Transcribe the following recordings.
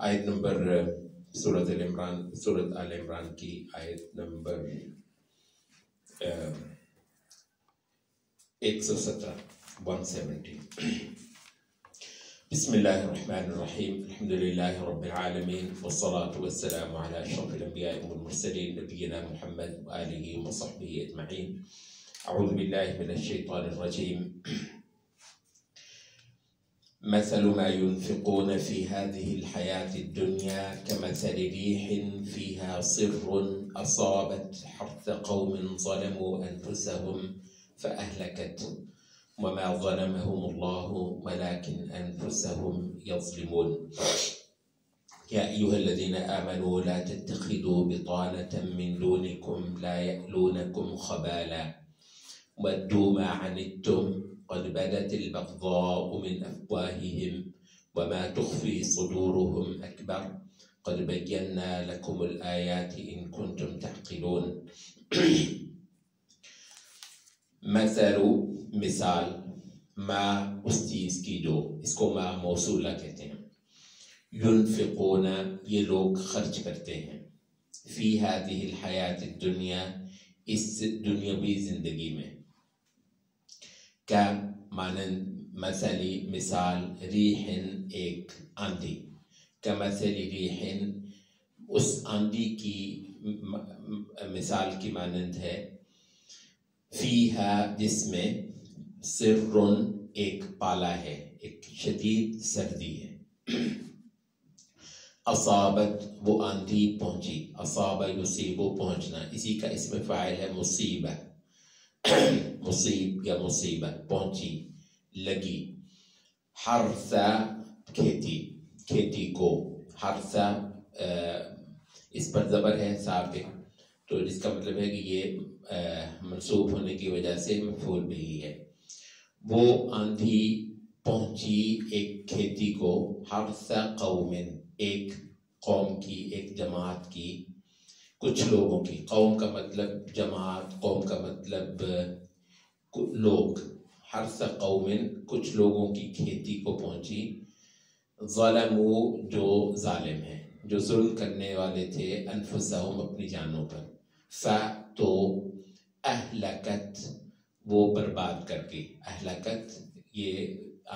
آیت نمبر سورۃ آل عمران کی آیت نمبر 170 بسم اللہ الرحمن الرحیم الحمد للہ رب العالمین والصلاة والسلام علی اشرف الانبیاء والمرسلین نبینا محمد وآلہ وصحبہ اجمعین. اعوذ باللہ من الشیطان الرجیم. مثل ما ينفقون في هذه الحياة الدنيا كمثل ريح فيها صر أصابت حرث قوم ظلموا أنفسهم فأهلكت وما ظلمهم الله ولكن أنفسهم يظلمون. يا أيها الذين آمنوا لا تتخذوا بطانة من دونكم لا يألونكم خبالا ودوا ما عنتم قد بدت البغضاء من أفواههم وما تخفي صدورهم أكبر قد بينا لكم الآيات إن كنتم تعقلون. مثال ما اس چیز کی جو اس کو ما موصولہ کہتے ہیں. ينفقون یہ لوگ خرچ کرتے ہیں. فی هذه الحیات الدنیا اس دنیاوی زندگی میں. کا مانند مثلی مثال ریح ایک آندھی. کا مثلی ریح اس آندھی کی مثال کی مانند ہے. فیہا جس میں سرٌ ایک پالا ہے ایک شدید سردی ہے. اصابت وہ آندھی پہنچی. اصاب یصیبو پہنچنا اسی کا اسم فاعل ہے مصیبہ. مصیب یا مصیبت پہنچی لگی. حرثا کھیتی کو. حرثا اس پر زبر ہے سابق تو جس کا مطلب ہے کہ یہ منصوب ہونے کی وجہ سے مفعول بھی ہے. وہ آندھی پہنچی ایک کھیتی کو. حرث قوم ایک قوم کی ایک جماعت کی کچھ لوگوں کی. قوم کا مطلب جماعت قوم کا مطلب لوگ. حرث قوم کچھ لوگوں کی کھیتی کو پہنچی. ظلموا جو ظالم ہیں جو ظلم کرنے والے تھے. انفسہم اپنی جانوں پر. تو اہلکت وہ برباد کر کے. اہلکت یہ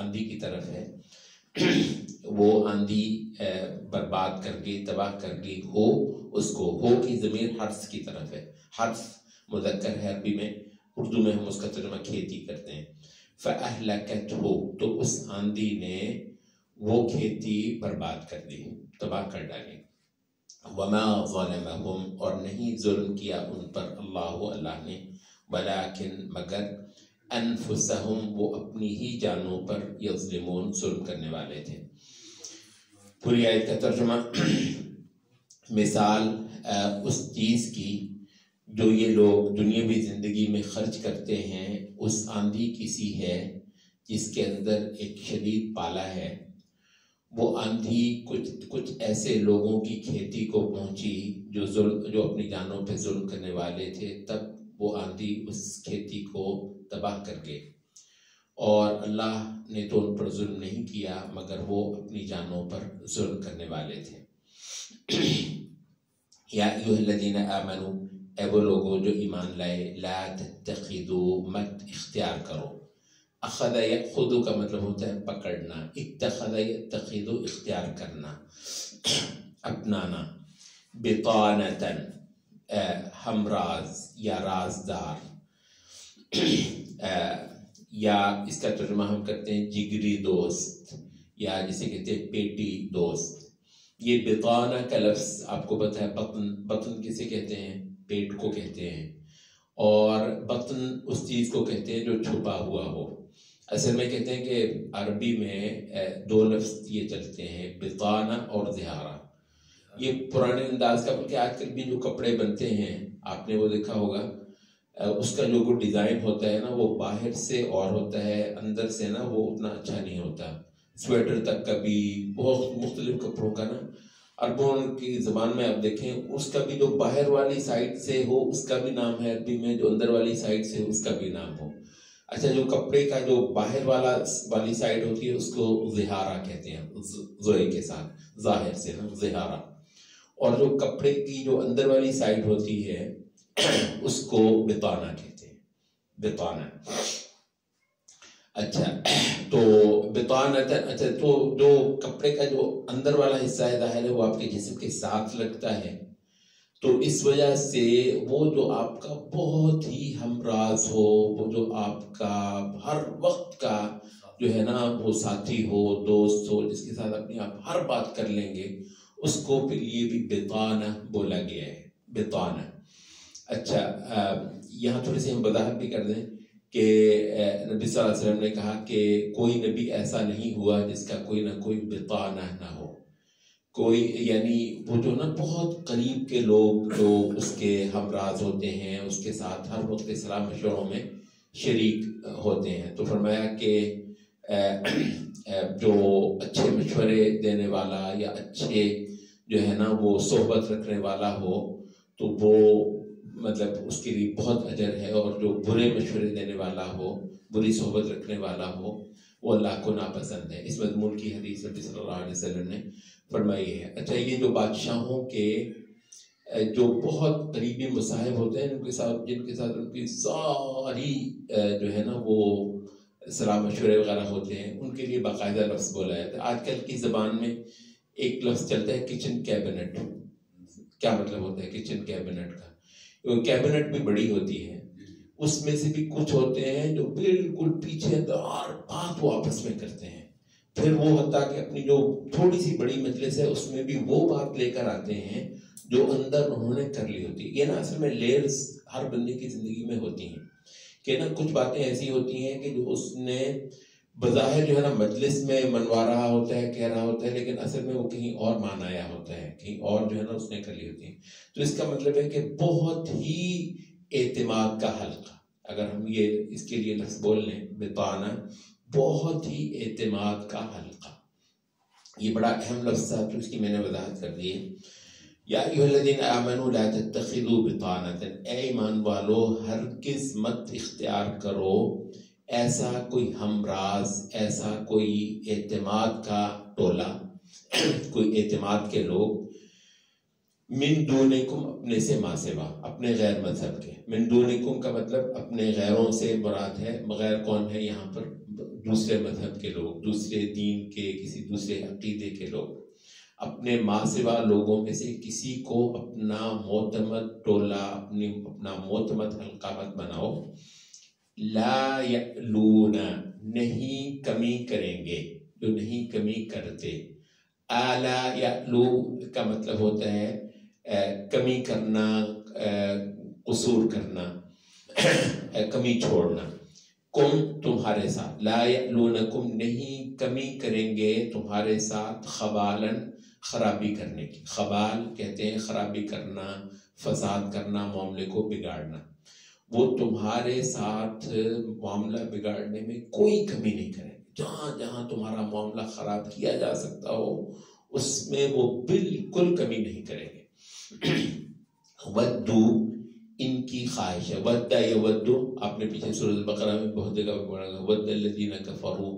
آندھی کی طرف ہے. وہ آندھی برباد کر کے تباہ کر کے ہو اس کو. ہو کی ضمیر حرث کی طرف ہے. حرث مذکر ہے عربی میں. اردو میں ہم اس کا ترجمہ کھیتی کرتے ہیں. فاہلکت ہو تو اس آندھی نے وہ کھیتی برباد کر دی تباہ کر ڈالی. وما ظلمهم اور نہیں ظلم کیا ان پر اللہ نے. ولیکن مگر انفسہم وہ اپنی ہی جانوں پر یظلمون ظلم کرنے والے تھے. پوری آیت کا ترجمہ. مثال اس چیز کی جو یہ لوگ دنیاوی زندگی میں خرچ کرتے ہیں اس آندھی کی سی ہے جس کے اندر ایک شدید پالا ہے. وہ آندھی کچھ ایسے لوگوں کی کھیتی کو پہنچی جو اپنی جانوں پہ ظلم کرنے والے تھے. تب وہ آندھی اس کھیتی کو تباہ کر گئے. اور اللہ نے تو ان پر ظلم نہیں کیا مگر وہ اپنی جانوں پر ظلم کرنے والے تھے. یا ایھا الذین آمنوا اے وہ لوگوں جو ایمان لائے. لا تتخذوا مت اختیار کرو. اخذ یأخذ کا مطلب ہوتا ہے پکڑنا. اتخذ یتخذ اختیار کرنا اپنانا. بطانتاً ہمراز یا رازدار. یا اس کا ترجمہ ہم کرتے ہیں جگری دوست یا جسے کہتے ہیں پیٹی دوست. یہ بطانہ کا لفظ آپ کو پتہ ہے بطن کسے کہتے ہیں پیٹ کو کہتے ہیں. اور بطن اس چیز کو کہتے ہیں جو چھپا ہوا ہو. اصل میں کہتے ہیں کہ عربی میں دو لفظ یہ چلتے ہیں بطانہ اور زہارہ. یہ پرانے انداز کا بلکہ آج کل بھی جو کپڑے بنتے ہیں آپ نے وہ دیکھا ہوگا اس کا جو ڈیزائن ہوتا ہے نا وہ باہر سے اور ہوتا ہے اندر سے نا وہ اتنا اچھا نہیں ہوتا. سویٹر تک کا بھی بہت مختلف کپڑوں کا نا عربوں کی زبان میں آپ دیکھیں اس کا بھی جو باہر والی سائڈ سے ہو اس کا بھی نام ہے عربی میں. جو اندر والی سائڈ سے ہو اس کا بھی نام ہو. اچھا جو کپڑے کا جو باہر والی سائڈ ہوتی ہے اس کو زہارہ کہتے ہیں، زوئے کے ساتھ ظاہر سے نا زہارہ، اور جو کپڑے کی جو اندر والی سائڈ ہوتی ہے اس کو بطانہ کہتے ہیں، بطانہ۔ اچھا تو بطانہ، اچھا تو جو کپڑے کا جو اندر والا حصہ ہے ظاہر ہے وہ آپ کے جسم کے ساتھ لگتا ہے، تو اس وجہ سے وہ جو آپ کا بہت ہی ہمراز ہو، وہ جو آپ کا ہر وقت کا جو ہے نا وہ ساتھی ہو، دوست ہو، جس کے ساتھ اپنی آپ ہر بات کر لیں گے، اس کو پھر یہ بھی بطانہ بولا گیا ہے، بطانہ۔ اچھا یہاں تھوڑی سی ہم وضاحت بھی کر دیں کہ نبی صلی اللہ علیہ وسلم نے کہا کہ کوئی نبی ایسا نہیں ہوا جس کا کوئی نہ کوئی بطانہ نہ ہو، کوئی یعنی وہ جو نا بہت قریب کے لوگ جو اس کے ہمراز ہوتے ہیں، اس کے ساتھ ہر وقت صلاح مشوروں میں شریک ہوتے ہیں۔ تو فرمایا کہ جو اچھے مشورے دینے والا یا اچھے جو ہے نا وہ صحبت رکھنے والا ہو تو وہ مطلب اس کے لیے بہت اجر ہے، اور جو برے مشورے دینے والا ہو، بری صحبت رکھنے والا ہو، وہ اللہ کو ناپسند ہے۔ اس مضمون کی حدیث نبی صلی اللہ علیہ وسلم نے فرمائی ہے۔ اچھا یہ جو بادشاہوں کے جو بہت قریبی مصاحب ہوتے ہیں، جن کے ساتھ ان کی ساری جو ہے نا وہ صلاح مشورے وغیرہ ہوتے ہیں، ان کے لیے باقاعدہ لفظ بولا جاتا ہے۔ آج کل کی زبان میں ایک لفظ چلتا ہے کچن کیبنٹ۔ کیا مطلب ہوتا ہے کچن کیبنٹ کا؟ کیبنٹ بھی بڑی ہوتی ہے، اس میں سے بھی کچھ ہوتے ہیں جو بالکل پیچھے ہر بات وہ آپس میں کرتے ہیں، پھر وہ حتیٰ کہ اپنی جو تھوڑی سی بڑی مجلس ہے اس میں بھی وہ بات لے کر آتے ہیں جو اندر انہوں نے کر لی ہوتی ہے۔ یہ نا اصل میں لیئرز ہر بندے کی زندگی میں ہوتی ہیں کہ نا کچھ باتیں ایسی ہوتی ہیں کہ جو اس نے بظاہر جو ہے نا مجلس میں منوا رہا ہوتا ہے، کہہ رہا ہوتا ہے، لیکن اصل میں وہ کہیں اور مان آیا ہوتا ہے، کہیں اور جو ہے نا اس نے کر لی ہوتی ہے۔ تو اس کا مطلب ہے کہ بہت ہی اعتماد کا حلقہ، اگر ہم یہ اس کے لیے لفظ بول لیں بطانہ، بہت ہی اعتماد کا حلقہ، یہ بڑا اہم لفظ تھا تو اس کی میں نے وضاحت کر دی ہے۔ یا ایھا الذین آمنوا لا تتخذوا بطانۃ، اے ایمان والو ہرگز مت اختیار کرو ایسا کوئی ہمراز، ایسا کوئی اعتماد کا ٹولہ، کوئی اعتماد کے لوگ، من دونکم اپنے سے ما سوا، اپنے غیر مذہب کے۔ من دونکم کا مطلب اپنے غیروں سے مراد ہے، غیر کون ہے یہاں پر؟ دوسرے مذہب کے لوگ، دوسرے دین کے، کسی دوسرے عقیدے کے لوگ۔ اپنے ما سوا لوگوں میں سے کسی کو اپنا معتمد ٹولہ، اپنا معتمد حلقہ مت بناؤ۔ لا یألون، نہیں کمی کریں گے، جو نہیں کمی کرتے۔ آلا یألو کا مطلب ہوتا ہے کمی کرنا، قصور کرنا، کمی چھوڑنا۔ کم تمہارے ساتھ، لا یألونکم نہیں کمی کریں گے تمہارے ساتھ، خبالن خرابی کرنے کی۔ خبال کہتے ہیں خرابی کرنا، فساد کرنا، معاملے کو بگاڑنا۔ وہ تمہارے ساتھ معاملہ بگاڑنے میں کوئی کمی نہیں کریں گے، جہاں جہاں تمہارا معاملہ خراب کیا جا سکتا ہو اس میں وہ بالکل کمی نہیں کریں گے۔ ودو ان کی خواہش ہے، ودا یودو، آپ نے پیچھے سورۃ البقرہ میں بہت جگہ پڑھا گا، ود الذین کفروا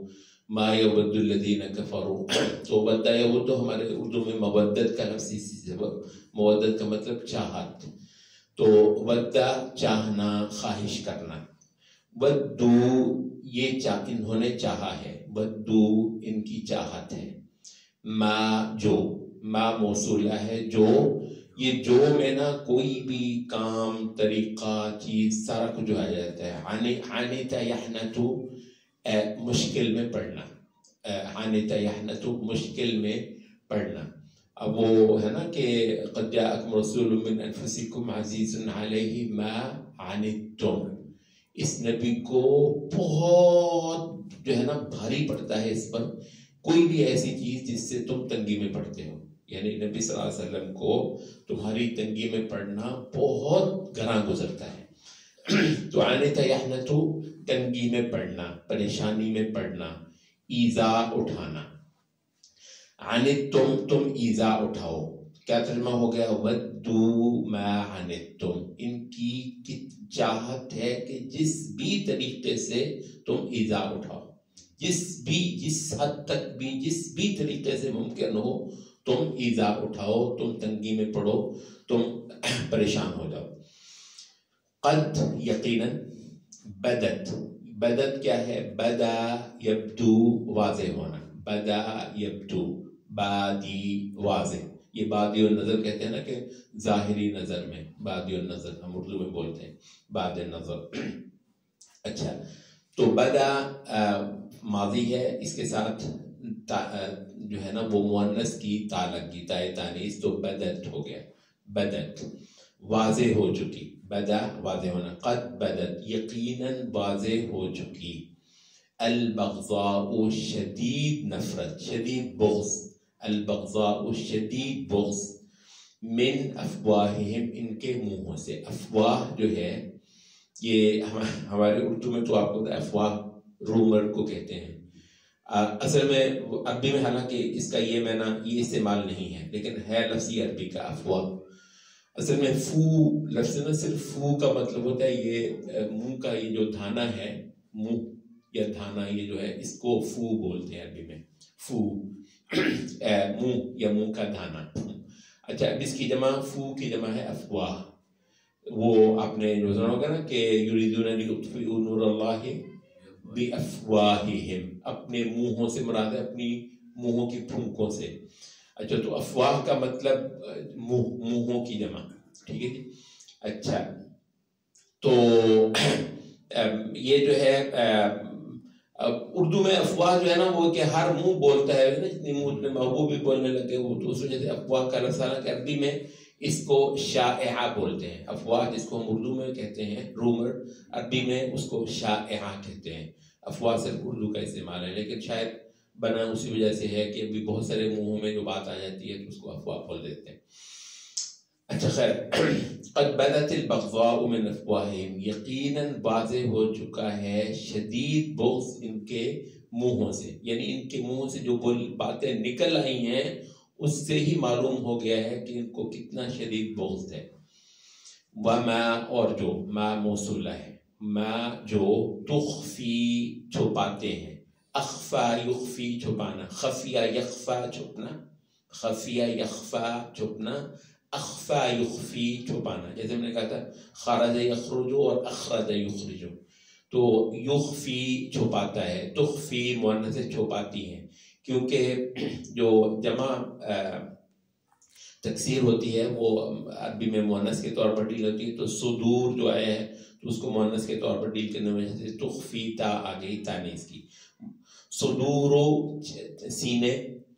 ما یود الذین کفروا۔ تو ودا یودو ہمارے اردو میں مودت کا لفظ اسی سے، مودت کا مطلب چاہت، تو ودا چاہنا، خواہش کرنا۔ ودو یہ انہوں نے چاہا ہے، ودو ان کی چاہت ہے۔ ما جو، ما موصولہ ہے، جو، یہ جو میں نا کوئی بھی کام، طریقہ، چیز، سارا کچھ جو آ جاتا ہے۔ حانتا یحنتو، مشکل میں پڑھنا، حانتا یحنتو مشکل میں پڑھنا۔ اب وہ ہے نا کہ قد جاءکم رسول من انفسکم عزیز علیہ ما عنتم، اس نبی کو بہت جو ہے نا بھاری پڑتا ہے اس پر کوئی بھی ایسی چیز جس سے تم تنگی میں پڑتے ہو، یعنی نبی صلی اللہ علیہ وسلم کو تمہاری تنگی میں پڑنا بہت گراں گزرتا ہے۔ تو عنت یحنتو تنگی میں پڑنا، پریشانی میں پڑنا، ایذا اٹھانا۔ عنتم تم ایذا اٹھاؤ، کیا ترجمہ ہو گیا؟ ودو ما عنتم، ان کی چاہت ہے کہ جس بھی طریقے سے تم ایذا اٹھاؤ، جس حد تک بھی، جس بھی طریقے سے ممکن ہو تم ایذا اٹھاؤ، تم تنگی میں پڑو، تم پریشان ہو جاؤ. قد یقیناً، بدت کیا ہے؟ بدا یبدو، واضح ہونا، بدا یبدو، بادی واضح. یہ بادی النظر کہتے ہیں نا کہ ظاہری نظر میں، بادی النظر ہم اردو میں بولتے ہیں، باد النظر. اچھا، تو بدا ماضی ہے، اس کے ساتھ جو ہے نا وہ مؤنث کی تا لگ گئی، تائے تانیث، تو بدت ہو گیا. بدت واضح ہو چکی، بدا واضح ہونا. قد بدت یقیناً واضح ہو چکی، البغضاء شدید نفرت، شدید بغض، البغضاء شدید بغض، من افواہہم ان کے منہوں سے. افواہ جو ہے یہ ہمارے اردو میں تو آپ کو افواہ رومر کو کہتے ہیں. اصل میں عربی میں حالانکہ اس کا یہ معنی یہ استعمال نہیں ہے، لیکن ہے لفظی عربی کا افواہ. اصل میں فو لفظ نا، صرف فو کا مطلب ہوتا ہے یہ منہ کا یہ جو دھانا ہے، منہ یا دھانا یہ جو ہے اس کو فو بولتے ہیں عربی میں، فو منہ یا منہ کا دھانا. اچھا، اب اس کی جمع، فو کی جمع ہے افواہ. وہ آپ نے جو سنا ہوگا نا کہ یریدون لیطفئوا نور اللہ بافواہہم، اپنے منہوں سے مراد ہے اپنی منہوں کی پھونکوں سے. اچھا، تو افواہ کا مطلب منہوں کی جمع، ٹھیک ہے جی. اچھا، تو یہ جو ہے اردو میں افواہ جو ہے نا وہ کہ ہر منہ بولتا ہے نا، جتنی منہ وہ بھی بولنے لگے وہ، تو اس وجہ سے افواہ کا لفظ کہ عربی میں اس کو شائعہ بولتے ہیں. افواہ جس کو ہم اردو میں کہتے ہیں رومر، عربی میں اس کو شائعہ کہتے ہیں. افواہ صرف اردو کا استعمال ہے، لیکن شاید بنا اسی وجہ سے ہے کہ ابھی بہت سارے منہوں میں جو بات آ جاتی ہے تو اس کو افواہ بول دیتے ہیں. اچھا خیر، قد بدت البغضاء من افواہہم، یقیناً واضح ہو چکا ہے شدید بغض ان کے منہوں سے، یعنی ان کے منہوں سے جو باتیں نکل آئی ہیں اس سے ہی معلوم ہو گیا ہے کہ ان کو کتنا شدید بغض ہے. وما، اور جو، ما موصولہ ہے، ما جو، تخفی چھپاتے ہیں، اخفا یخفی چھپانا، خفیہ یخفا چھپنا، خفیہ یخفا چھپنا، اخفا یخفی چھپانا. جیسے ہم نے کہا تھا خرج یخرج اور اخرج یخرج، تو یخفی چھپاتا ہے، تخفی مؤنث سے چھپاتی ہیں، کیونکہ جو جمع تکسیر ہوتی ہے وہ عربی میں مؤنث کے طور پر ڈیل ہوتی ہے. تو صدور جو آیا ہے تو اس کو مؤنث کے طور پر ڈیل کرنے وجہ سے تخفی تا آ گئی تانیث کی. صدورو سینے،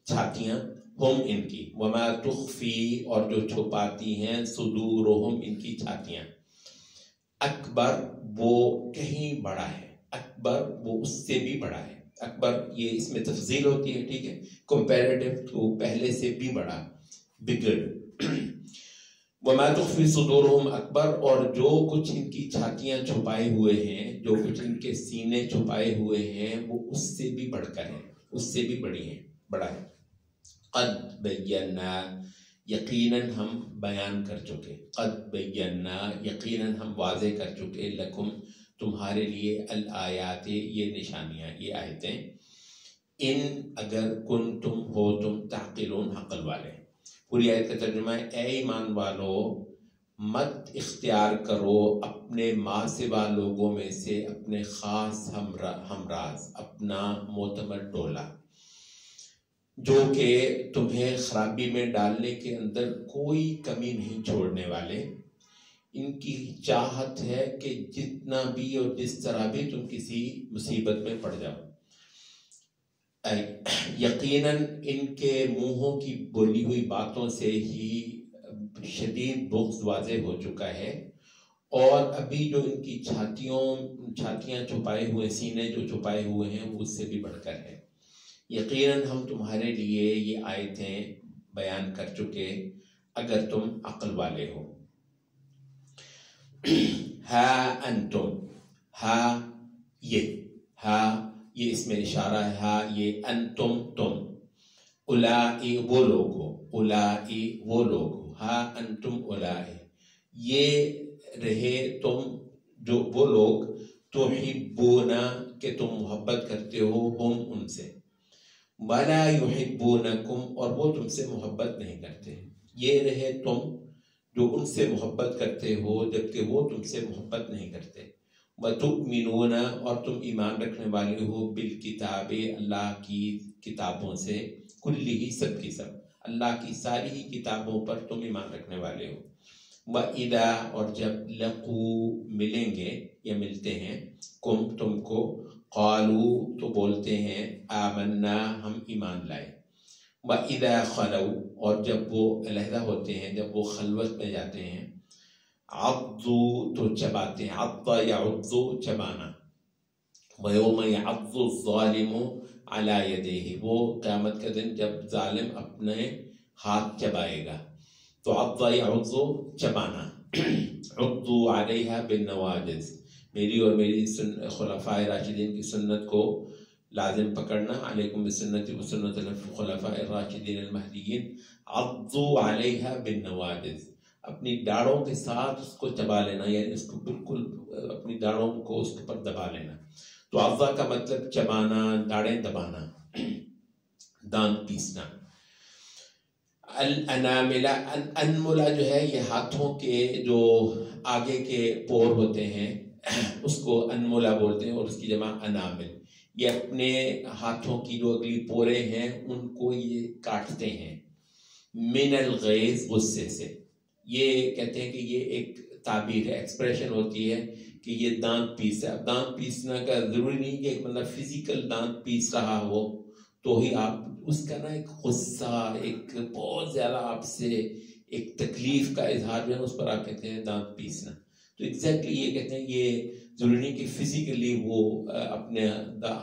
چھاتیاں، ہم ان کی، وما تخفی اور جو چھپاتی ہیں، صدورہم ان کی چھاتیاں. اکبر وہ کہیں بڑا ہے، اکبر وہ اس سے بھی بڑا ہے. اکبر یہ اس میں تفضیل ہوتی ہے، ٹھیک ہے، کمپیریٹیو تو پہلے سے بھی بڑا، بگر. وما تخفی صدورہم اکبر، اور جو کچھ ان کی چھاتیاں چھپائے ہوئے ہیں، جو کچھ ان کے سینے چھپائے ہوئے ہیں وہ اس سے بھی بڑھ کر ہے، اس سے بھی بڑی ہیں، بڑا ہے. قد بینا، یقیناً ہم بیان کر چکے، قد بینا یقیناً ہم واضح کر چکے، لکم تمہارے لیے، الآیات یہ نشانیاں، یہ آیتیں، ان اگر کنتم ہو تم، تعقلون عقل والے. پوری آیت کا ترجمہ ہے، اے ایمان والو مت اختیار کرو اپنے ما سوا لوگوں میں سے اپنے خاص ہمراز، اپنا معتمد ڈولا، جو کہ تمہیں خرابی میں ڈالنے کے اندر کوئی کمی نہیں چھوڑنے والے. ان کی چاہت ہے کہ جتنا بھی اور جس طرح بھی تم کسی مصیبت میں پڑ جاؤ. یقیناً ان کے منہوں کی بولی ہوئی باتوں سے ہی شدید بغض واضح ہو چکا ہے، اور ابھی جو ان کی چھاتیاں چھپائے ہوئے، سینے جو چھپائے ہوئے ہیں وہ اس سے بھی بڑھ کر ہے. یقیناً ہم تمہارے لیے یہ آیتیں بیان کر چکے اگر تم عقل والے ہو. ہا انتم، ہا یہ اس میں اشارہ ہے، ہا یہ انتم تم، اولائی وہ لوگ ہو، اولائی وہ لوگ، ہا انتم اولائی یہ رہے تم جو وہ لوگ، تحبون کہ تم محبت کرتے ہو، ہم ان سے، ولا یحبونکم اور وہ تم سے محبت نہیں کرتے، یہ رہے تم جو ان سے محبت کرتے ہو جبکہ وہ تم سے محبت نہیں کرتے، وتؤمنون اور تم ایمان رکھنے والے ہو بالکتاب اللہ کی کتابوں سے، کلی سب کی سب اللہ کی ساری ہی کتابوں پر تم ایمان رکھنے والے ہو، وَإِذَا اور جب لقو ملیں گے یا ملتے ہیں، کم تم کو، قالو تو بولتے ہیں، آمنا ہم ایمان لائے، وَإِذَا خَلَوْا اور جب وہ علیحدہ ہوتے ہیں، جب وہ خلوت میں جاتے ہیں، عضو تو چباتے ہیں، عضا یعضو چبانا، وَيَوْمَ يَعضُّ الظَّالِمُ عَلَى يَدَيْهِ وہ قیامت کا دن جب ظالم اپنے ہاتھ چبائے گا، تو عضا یعضو چبانا، عضو علیہا بالنواجذ میری اور میری خلفاء راشدین کی سنت کو لازم پکڑنا، علیکم بسنتی و سنت الخلفاء الراشدین المہدیین، عضو علیہا بالنواجذ اپنی ڈاڑوں کے ساتھ اس کو چبا لینا، یعنی اس کو بالکل اپنی ڈاڑوں کو اس پر دبا لینا، تو عضا کا مطلب چبانا، ڈاڑیں دبانا، دانت پیسنا۔ الاناملہ انملہ جو ہے یہ ہاتھوں کے جو آگے کے پور ہوتے ہیں اس کو انملہ بولتے ہیں، اور اس کی جمع انامل، یہ اپنے ہاتھوں کی جو اگلی پورے ہیں ان کو یہ کاٹتے ہیں، من الغیظ غصے سے، یہ کہتے ہیں کہ یہ ایک تعبیر ہے، ایکسپریشن ہوتی ہے کہ یہ دانت پیس ہے۔ اب دانت پیسنا کا ضروری نہیں کہ ایک بندہ فزیکل دانت پیس رہا ہو تو ہی آپ اس کا نا ایک غصہ، ایک بہت زیادہ آپ سے ایک تکلیف کا اظہار جو ہے اس پر آپ کہتے ہیں دانت پیسنا، تو ایگزیکٹلی یہ کہتے ہیں یہ ضروری نہیں کہ فزیکلی وہ اپنے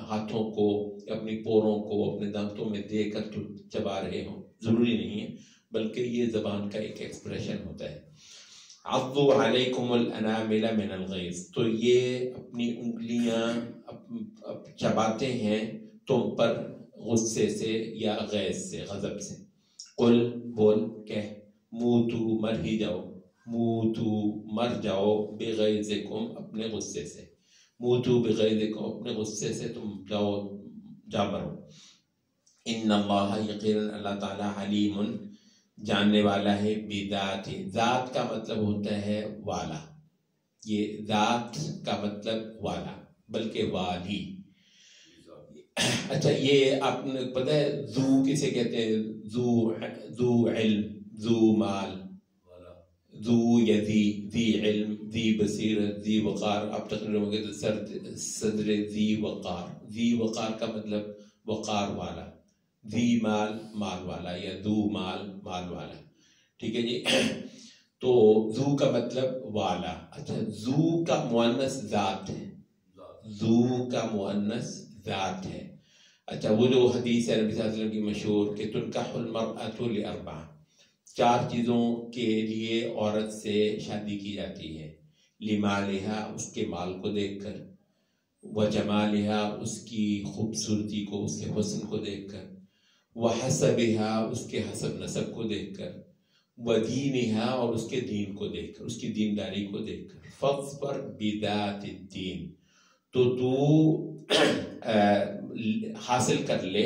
ہاتھوں کو، اپنی پوروں کو اپنے دانتوں میں دے کر تو چبا رہے ہوں، ضروری نہیں ہے، بلکہ یہ زبان کا ایک ایکسپریشن ہوتا ہے۔ عضو علیکم الانامل من الغیظ تو یہ اپنی انگلیاں چباتے ہیں تم پر غصے سے یا غیظ سے، غضب سے، قل بول کہہ، موتو مر ہی جاؤ، موتو مر جاؤ، بغیظکم اپنے غصے سے، موتو بغیظکم اپنے غصے سے تم جاؤ، جا مرو، ان اللہ یقینا اللہ تعالی علیم جاننے والا ہے، بذات ذات کا مطلب ہوتا ہے والا، یہ ذات کا مطلب والا بلکہ والی۔ اچھا یہ آپ نے پتہ ہے ذو کسے کہتے ہیں؟ ذو علم، ذو مال، ذو یذی، ذی علم، ذی بصیرت، ذی وقار، آپ تقریر میں کہتے صدر ذی وقار، ذی وقار کا مطلب وقار والا، ذی مال مال والا، یا ذو مال مال والا، ٹھیک ہے جی۔ تو ذو کا مطلب والا۔ اچھا ذو کا مؤنث ذات ہے، ذو کا مؤنث ذات ہے۔ اچھا وہ جو حدیث ہے نبی صلی اللہ علیہ وسلم کی مشہور کہ تنکح المرأۃ لاربع، چار چیزوں کے لیے عورت سے شادی کی جاتی ہے، لمالہا اس کے مال کو دیکھ کر، وجمالہا اس کی خوبصورتی کو، اس کے حسن کو دیکھ کر، وحسبہا اس کے حسب نسب کو دیکھ کر، ودینہا اور اس کے دین کو دیکھ کر، اس کی دینداری کو دیکھ کر، فاظفر بذات الدین تو حاصل کر لے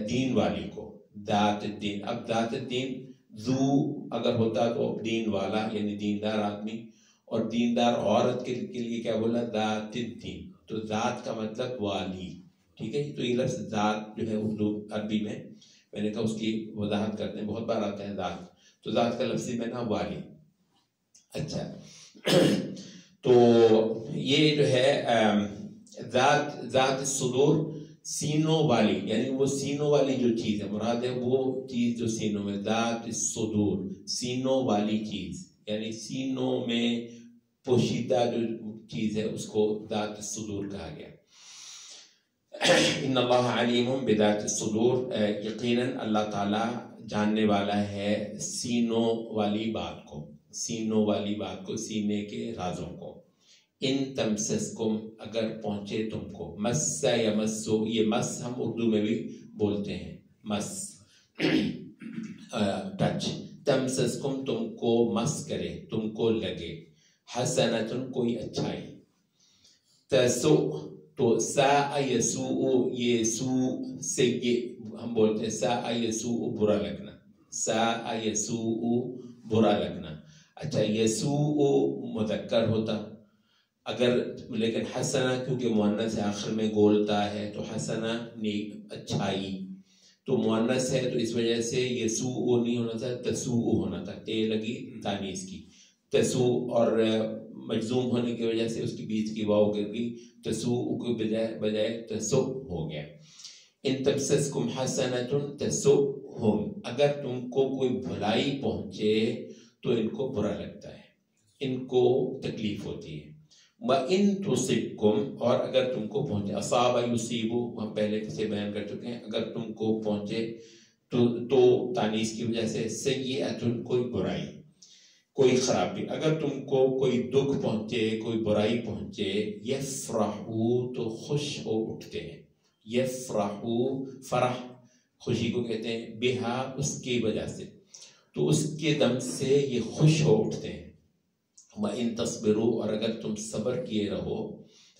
دین والی کو، ذات الدین۔ اب ذات الدین ذو اگر ہوتا تو دین والا یعنی دیندار آدمی، اور دیندار عورت کے لیے کیا بولا؟ ذات الدین، تو ذات کا مطلب والی، ٹھیک ہے۔ تو یہ لفظ ذات جو ہے اردو عربی میں نے کہا اس کی وضاحت کرتے ہیں، بہت بار آتا ہے ذات، تو ذات کا لفظی میں نا والی۔ اچھا تو یہ جو ہے ذات الصدور، سینوں والی، یعنی وہ سینوں والی جو چیز ہے، مراد ہے وہ چیز جو سینوں میں، ذات الصدور سینوں والی چیز، یعنی سینوں میں پوشیدہ جو چیز ہے اس کو ذات الصدور کہا گیا۔ ان اللہ علیم بذات الصدور، یقیناً اللہ تعالی جاننے والا ہے سینوں والی بات کو، سینوں والی بات کو، سینے کے رازوں کو۔ ان تمسسکم اگر پہنچے تم کو، مس یمسو، یہ مس ہم اردو میں بھی بولتے ہیں، مس ٹچ، تمسسکم تم کو مس کرے، تم کو لگے، حسنتن کوئی اچھائی، تسو تو ساء یسوء، یہ سوء سیئ ہم بولتے ہیں، ساء یسوء برا لگنا، ساء یسوء برا لگنا. اچھا یسوء مذکر ہوتا اگر، لیکن حسنہ کیونکہ مؤنث ہے آخر میں گولتا ہے تو حسنہ نیک اچھائی، تو مؤنث ہے تو اس وجہ سے یسوء نہیں ہونا تھا، تسوء ہونا تھا، تے لگی تانیث کی، تسوء، اور مجزوم ہونے کی وجہ سے اس کی بیچ کی واو گر گئی، تسوء کو بجائے تسوء ہو گیا. ان تمسسکم حسنۃ تسؤہم، اگر تم کو کوئی بھلائی پہنچے تو ان کو برا لگتا ہے، ان کو تکلیف ہوتی ہے. وَإِن تُصِبْكُمْ، اور اگر تم کو پہنچے، اصاب یصیب ہم پہلے سے بیان کر چکے ہیں، اگر تم کو پہنچے تو تانیث کی وجہ سے، سیئۃ کوئی برائی، کوئی خرابی، اگر تم کو کوئی دکھ پہنچے، کوئی برائی پہنچے، یفرحوا تو خوش ہو اٹھتے ہیں، یفرحوا فرح خوشی کو کہتے ہیں، بہا اس کی وجہ سے، تو اس کے دم سے یہ خوش ہو اٹھتے ہیں. وَإِن تَصْبِرُوا، اور اگر تم صبر کیے رہو،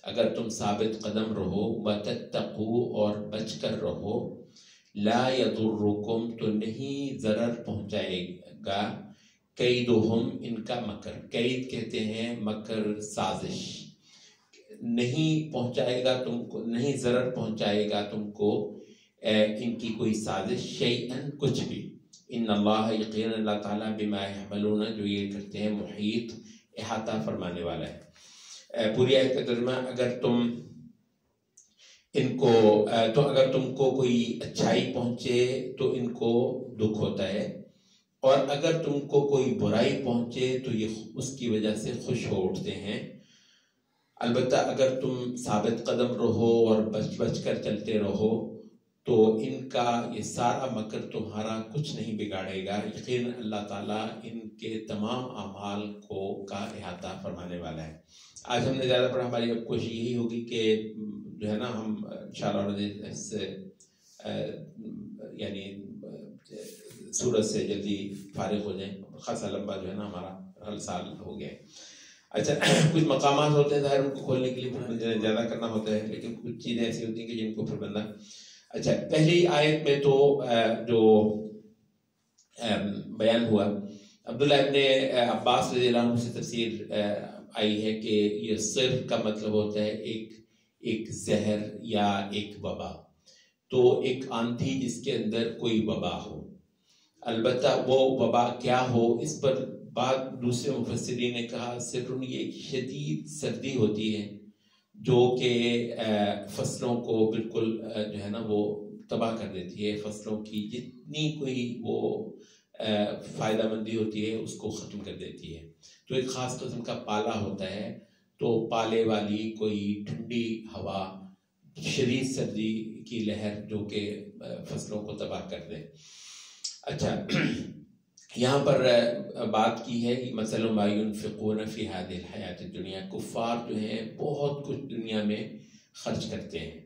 اگر تم ثابت قدم رہو، وَتَتَّقُوا اور بچ کر رہو، لا يَضُرُّكُمْ تو نہیں ضرر پہنچائے گا، کیدہم ان کا مکر، کید کہتے ہیں مکر سازش، نہیں پہنچائے گا تم کو، نہیں ضرر پہنچائے گا تم کو ان کی کوئی سازش، شیئن کچھ بھی. ان اللہ یقین اللہ تعالیٰ بما یعملون جو یہ کرتے ہیں محیط احاطہ فرمانے والا ہے. پوری آیت کا ترجمہ، اگر تم ان کو تو اگر تم کو کوئی اچھائی پہنچے تو ان کو دکھ ہوتا ہے، اور اگر تم کو کوئی برائی پہنچے تو یہ اس کی وجہ سے خوش ہو اٹھتے ہیں. البتہ اگر تم ثابت قدم رہو اور بچ کر چلتے رہو تو ان کا یہ سارا مکر تمہارا کچھ نہیں بگاڑے گا، یقین اللہ تعالیٰ ان کے تمام اعمال کا احاطہ فرمانے والا ہے. آج ہم نے زیادہ پر ہماری اب کوشش یہی ہوگی کہ جو ہے نا ہم انشاءاللہ اس سے یعنی سورت سے جلدی فارغ ہو جائیں، خاصا لمبا جو ہے نا ہمارا ہر سال ہو گیا ہے. اچھا کچھ مقامات ہوتے ہیں ظاہر ان کو کھولنے کے لیے زیادہ کرنا ہوتا ہے، لیکن کچھ چیزیں ایسی ہوتی ہیں کہ جن کو پھر بندہ. اچھا پہلی آیت میں تو جو بیان ہوا عبداللہ ابن عباس رضی اللہ عنہ سے تفسیر آئی ہے کہ یہ صرف کا مطلب ہوتا ہے ایک زہر یا ایک وبا، تو ایک آندھی جس کے اندر کوئی وبا ہو. البتہ وہ وبا کیا ہو اس پر بعد دوسرے مفسرین نے کہا صرف یہ ایک شدید سردی ہوتی ہے جو کہ فصلوں کو بالکل جو ہے نا وہ تباہ کر دیتی ہے، فصلوں کی جتنی کوئی وہ فائدہ مندی ہوتی ہے اس کو ختم کر دیتی ہے. تو ایک خاص قسم کا پالا ہوتا ہے، تو پالے والی کوئی ٹھنڈی ہوا، شدید سردی کی لہر جو کہ فصلوں کو تباہ کر دے. اچھا یہاں پر بات کی ہے مثل ما ينفقون فی هذه الحیات الدنیا، کفار جو ہیں بہت کچھ دنیا میں خرچ کرتے ہیں.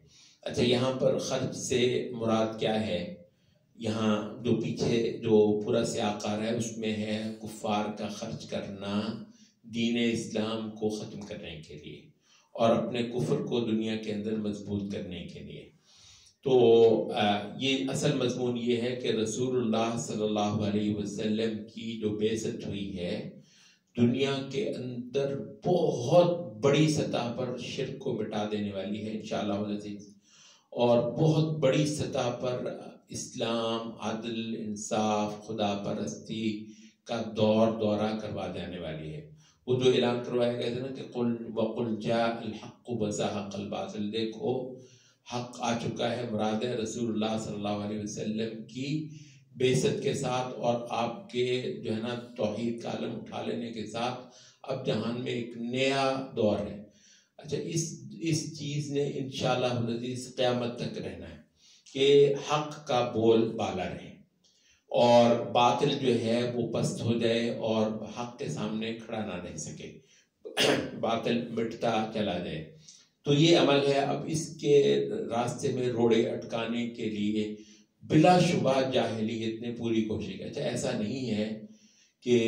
اچھا یہاں پر خرچ سے مراد کیا ہے؟ یہاں جو پیچھے جو پورا سیاق ہے اس میں ہے کفار کا خرچ کرنا دین اسلام کو ختم کرنے کے لیے اور اپنے کفر کو دنیا کے اندر مضبوط کرنے کے لیے. تو یہ اصل مضمون یہ ہے کہ رسول اللہ صلی اللہ علیہ وسلم کی جو بعثت ہوئی ہے دنیا کے اندر بہت بڑی سطح پر شرک کو مٹا دینے والی ہے انشاءاللہ العزیز، اور بہت بڑی سطح پر اسلام، عدل، انصاف، خدا پرستی کا دورہ کروا جانے والی ہے. وہ جو اعلان کروایا گیا تھا نا کہ قل وقل جاء الحق وزهق الباطل، دیکھو حق آ چکا ہے، مراد ہے رسول اللہ صلی اللہ علیہ وسلم کی بعثت کے ساتھ اور آپ کے جو ہے نا توحید کا علم اٹھا لینے کے ساتھ اب جہان میں ایک نیا دور ہے. اچھا اس چیز نے انشاءاللہ العزیز قیامت تک رہنا ہے کہ حق کا بول بالا رہے اور باطل جو ہے وہ پست ہو جائے اور حق کے سامنے کھڑا نہ رہ سکے، باطل مٹتا چلا جائے. تو یہ عمل ہے. اب اس کے راستے میں روڑے اٹکانے کے لیے بلا شبہ جاہلیت نے پوری کوشش کی. اچھا ایسا نہیں ہے کہ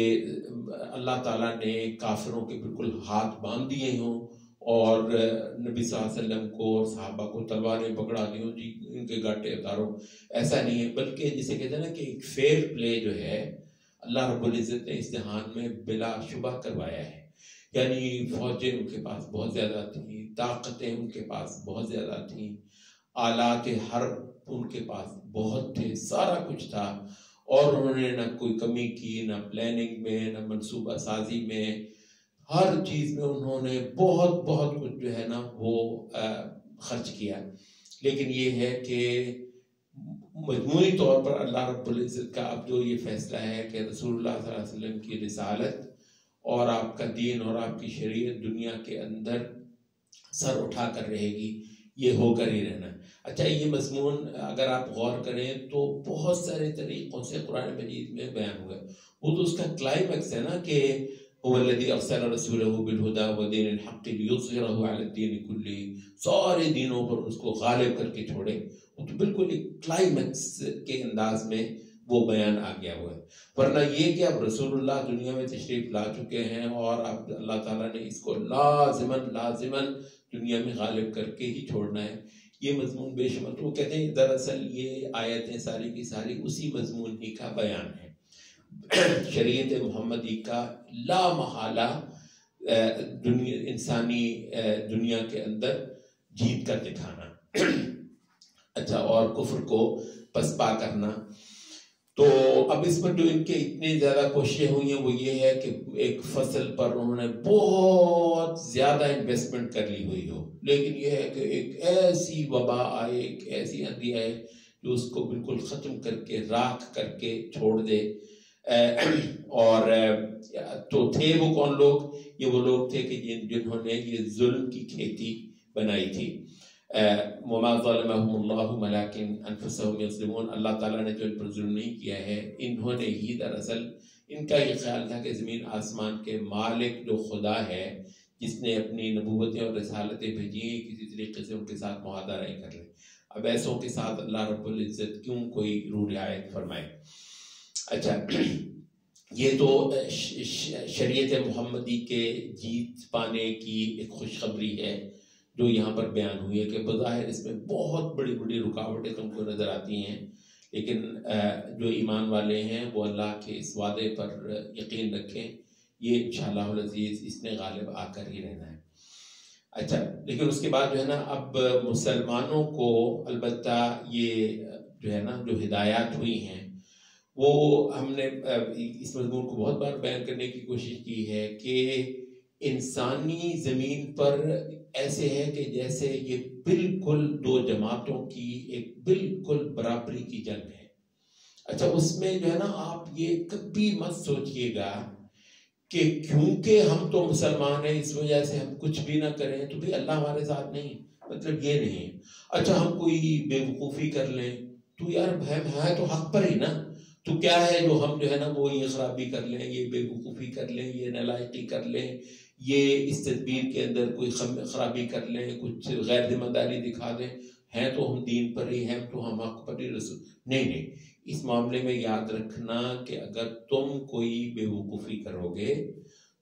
اللہ تعالیٰ نے کافروں کے بالکل ہاتھ باندھ دیے ہوں اور نبی صلی اللہ علیہ وسلم کو اور صحابہ کو تلواریں پکڑا دی ہوں جی ان کے گاٹے اتارو. ایسا نہیں ہے، بلکہ جسے کہتے ہیں نا کہ ایک فیئر پلے جو ہے اللہ رب العزت نے اس جہان میں بلا شبہ کروایا ہے. یعنی فوجیں ان کے پاس بہت زیادہ تھیں، طاقتیں ان کے پاس بہت زیادہ تھیں، آلات حرب ان کے پاس بہت تھے، سارا کچھ تھا، اور انہوں نے نہ کوئی کمی کی، نہ پلاننگ میں، نہ منصوبہ سازی میں، ہر چیز میں انہوں نے بہت بہت کچھ جو ہے نا وہ خرچ کیا. لیکن یہ ہے کہ مجموعی طور پر اللہ رب العزت کا اب جو یہ فیصلہ ہے کہ رسول اللہ صلی اللہ علیہ وسلم کی رسالت اور آپ کا دین اور آپ کی شریعت دنیا کے اندر سر اٹھا کر رہے گی، یہ ہو کر ہی رہنا ہے. اچھا یہ مضمون اگر آپ غور کریں تو بہت سارے طریقوں سے قرآن مجید میں بیان ہوا ہے. وہ تو اس کا کلائمیکس ہے نا کہ هو الذي ارسل رسوله بالهدى ودين الحق ليظهره على الدين كله، سارے دینوں پر اس کو غالب کر کے چھوڑے. وہ تو بالکل ایک کلائمیکس کے انداز میں وہ بیان آ گیا ہوا ہے. ورنہ یہ کہ اب رسول اللہ دنیا میں تشریف لا چکے ہیں اور اب اللہ تعالیٰ نے اس کو لازماً دنیا میں غالب کر کے ہی چھوڑنا ہے، یہ مضمون بے شمار. تو وہ کہتے ہیں دراصل یہ آیتیں ساری کی ساری اسی مضمون ہی کا بیان ہے، شریعت محمدی کا لا محالہ انسانی دنیا کے اندر جیت کر دکھانا. اچھا اور کفر کو پسپا کرنا. تو اب اس پر جو ان کے اتنی زیادہ کوششیں ہوئی ہیں وہ یہ ہے کہ ایک فصل پر انہوں نے بہت زیادہ انویسٹمنٹ کر لی ہوئی ہو، لیکن یہ ہے کہ ایک ایسی وبا آئے، ایک ایسی آندھی آئے جو اس کو بالکل ختم کر کے راکھ کر کے چھوڑ دے. اور تو تھے وہ کون لوگ؟ یہ وہ لوگ تھے کہ جنہوں نے یہ ظلم کی کھیتی بنائی تھی. وَمَا ظَلَمَهُمُ اللَّهُ وَلَكِنْ أَنفُسَهُمْ يَظْلِمُونَ. اللہ تعالیٰ نے جو ان پر ظلم نہیں کیا ہے، انہوں نے ہی دراصل ان کا یہ خیال تھا کہ زمین آسمان کے مالک جو خدا ہے جس نے اپنی نبوتیں اور رسالتیں بھیجی ہیں، کسی طریقے سے ان کے ساتھ معاہدہ نہیں کر لیں. اب ایسوں کے ساتھ اللہ رب العزت کیوں کوئی روح رعایت فرمائے. اچھا یہ تو شریعت محمدی کے جیت پانے کی ایک خوشخبری ہے جو یہاں پر بیان ہوئی ہے کہ بظاہر اس میں بہت بڑی بڑی رکاوٹیں تم کو نظر آتی ہیں، لیکن جو ایمان والے ہیں وہ اللہ کے اس وعدے پر یقین رکھیں، یہ انشاءاللہ العزیز اس نے غالب آ کر ہی رہنا ہے. اچھا لیکن اس کے بعد جو ہے نا اب مسلمانوں کو البتہ یہ جو ہے نا جو ہدایات ہوئی ہیں وہ ہم نے اس مضمون کو بہت بار بیان کرنے کی کوشش کی ہے کہ انسانی زمین پر ایسے ہے کہ جیسے یہ بالکل دو جماعتوں کی ایک بالکل برابری کی جنگ ہے. اچھا اس میں جو ہے نا آپ یہ کبھی مت سوچئے گا کہ کیونکہ ہم تو مسلمان ہیں اس وجہ سے ہم کچھ بھی نہ کریں تو بھی اللہ ہمارے ساتھ نہیں، مطلب یہ نہیں. اچھا ہم کوئی بے وقوفی کر لیں تو یار ہے تو حق پر ہی نا، تو کیا ہے جو ہم جو ہے نا وہ یہ خرابی کر لیں، یہ بے وقوفی کر لیں، یہ نالائقی کر لیں، یہ اس تدبیر کے اندر کوئی خرابی کر لیں، کچھ غیر ذمہ داری دکھا دیں، ہیں تو ہم دین پر ہی ہیں تو ہم حق پر ہی رسول نہیں. اس معاملے میں یاد رکھنا کہ اگر تم کوئی بے وقوفی کرو گے،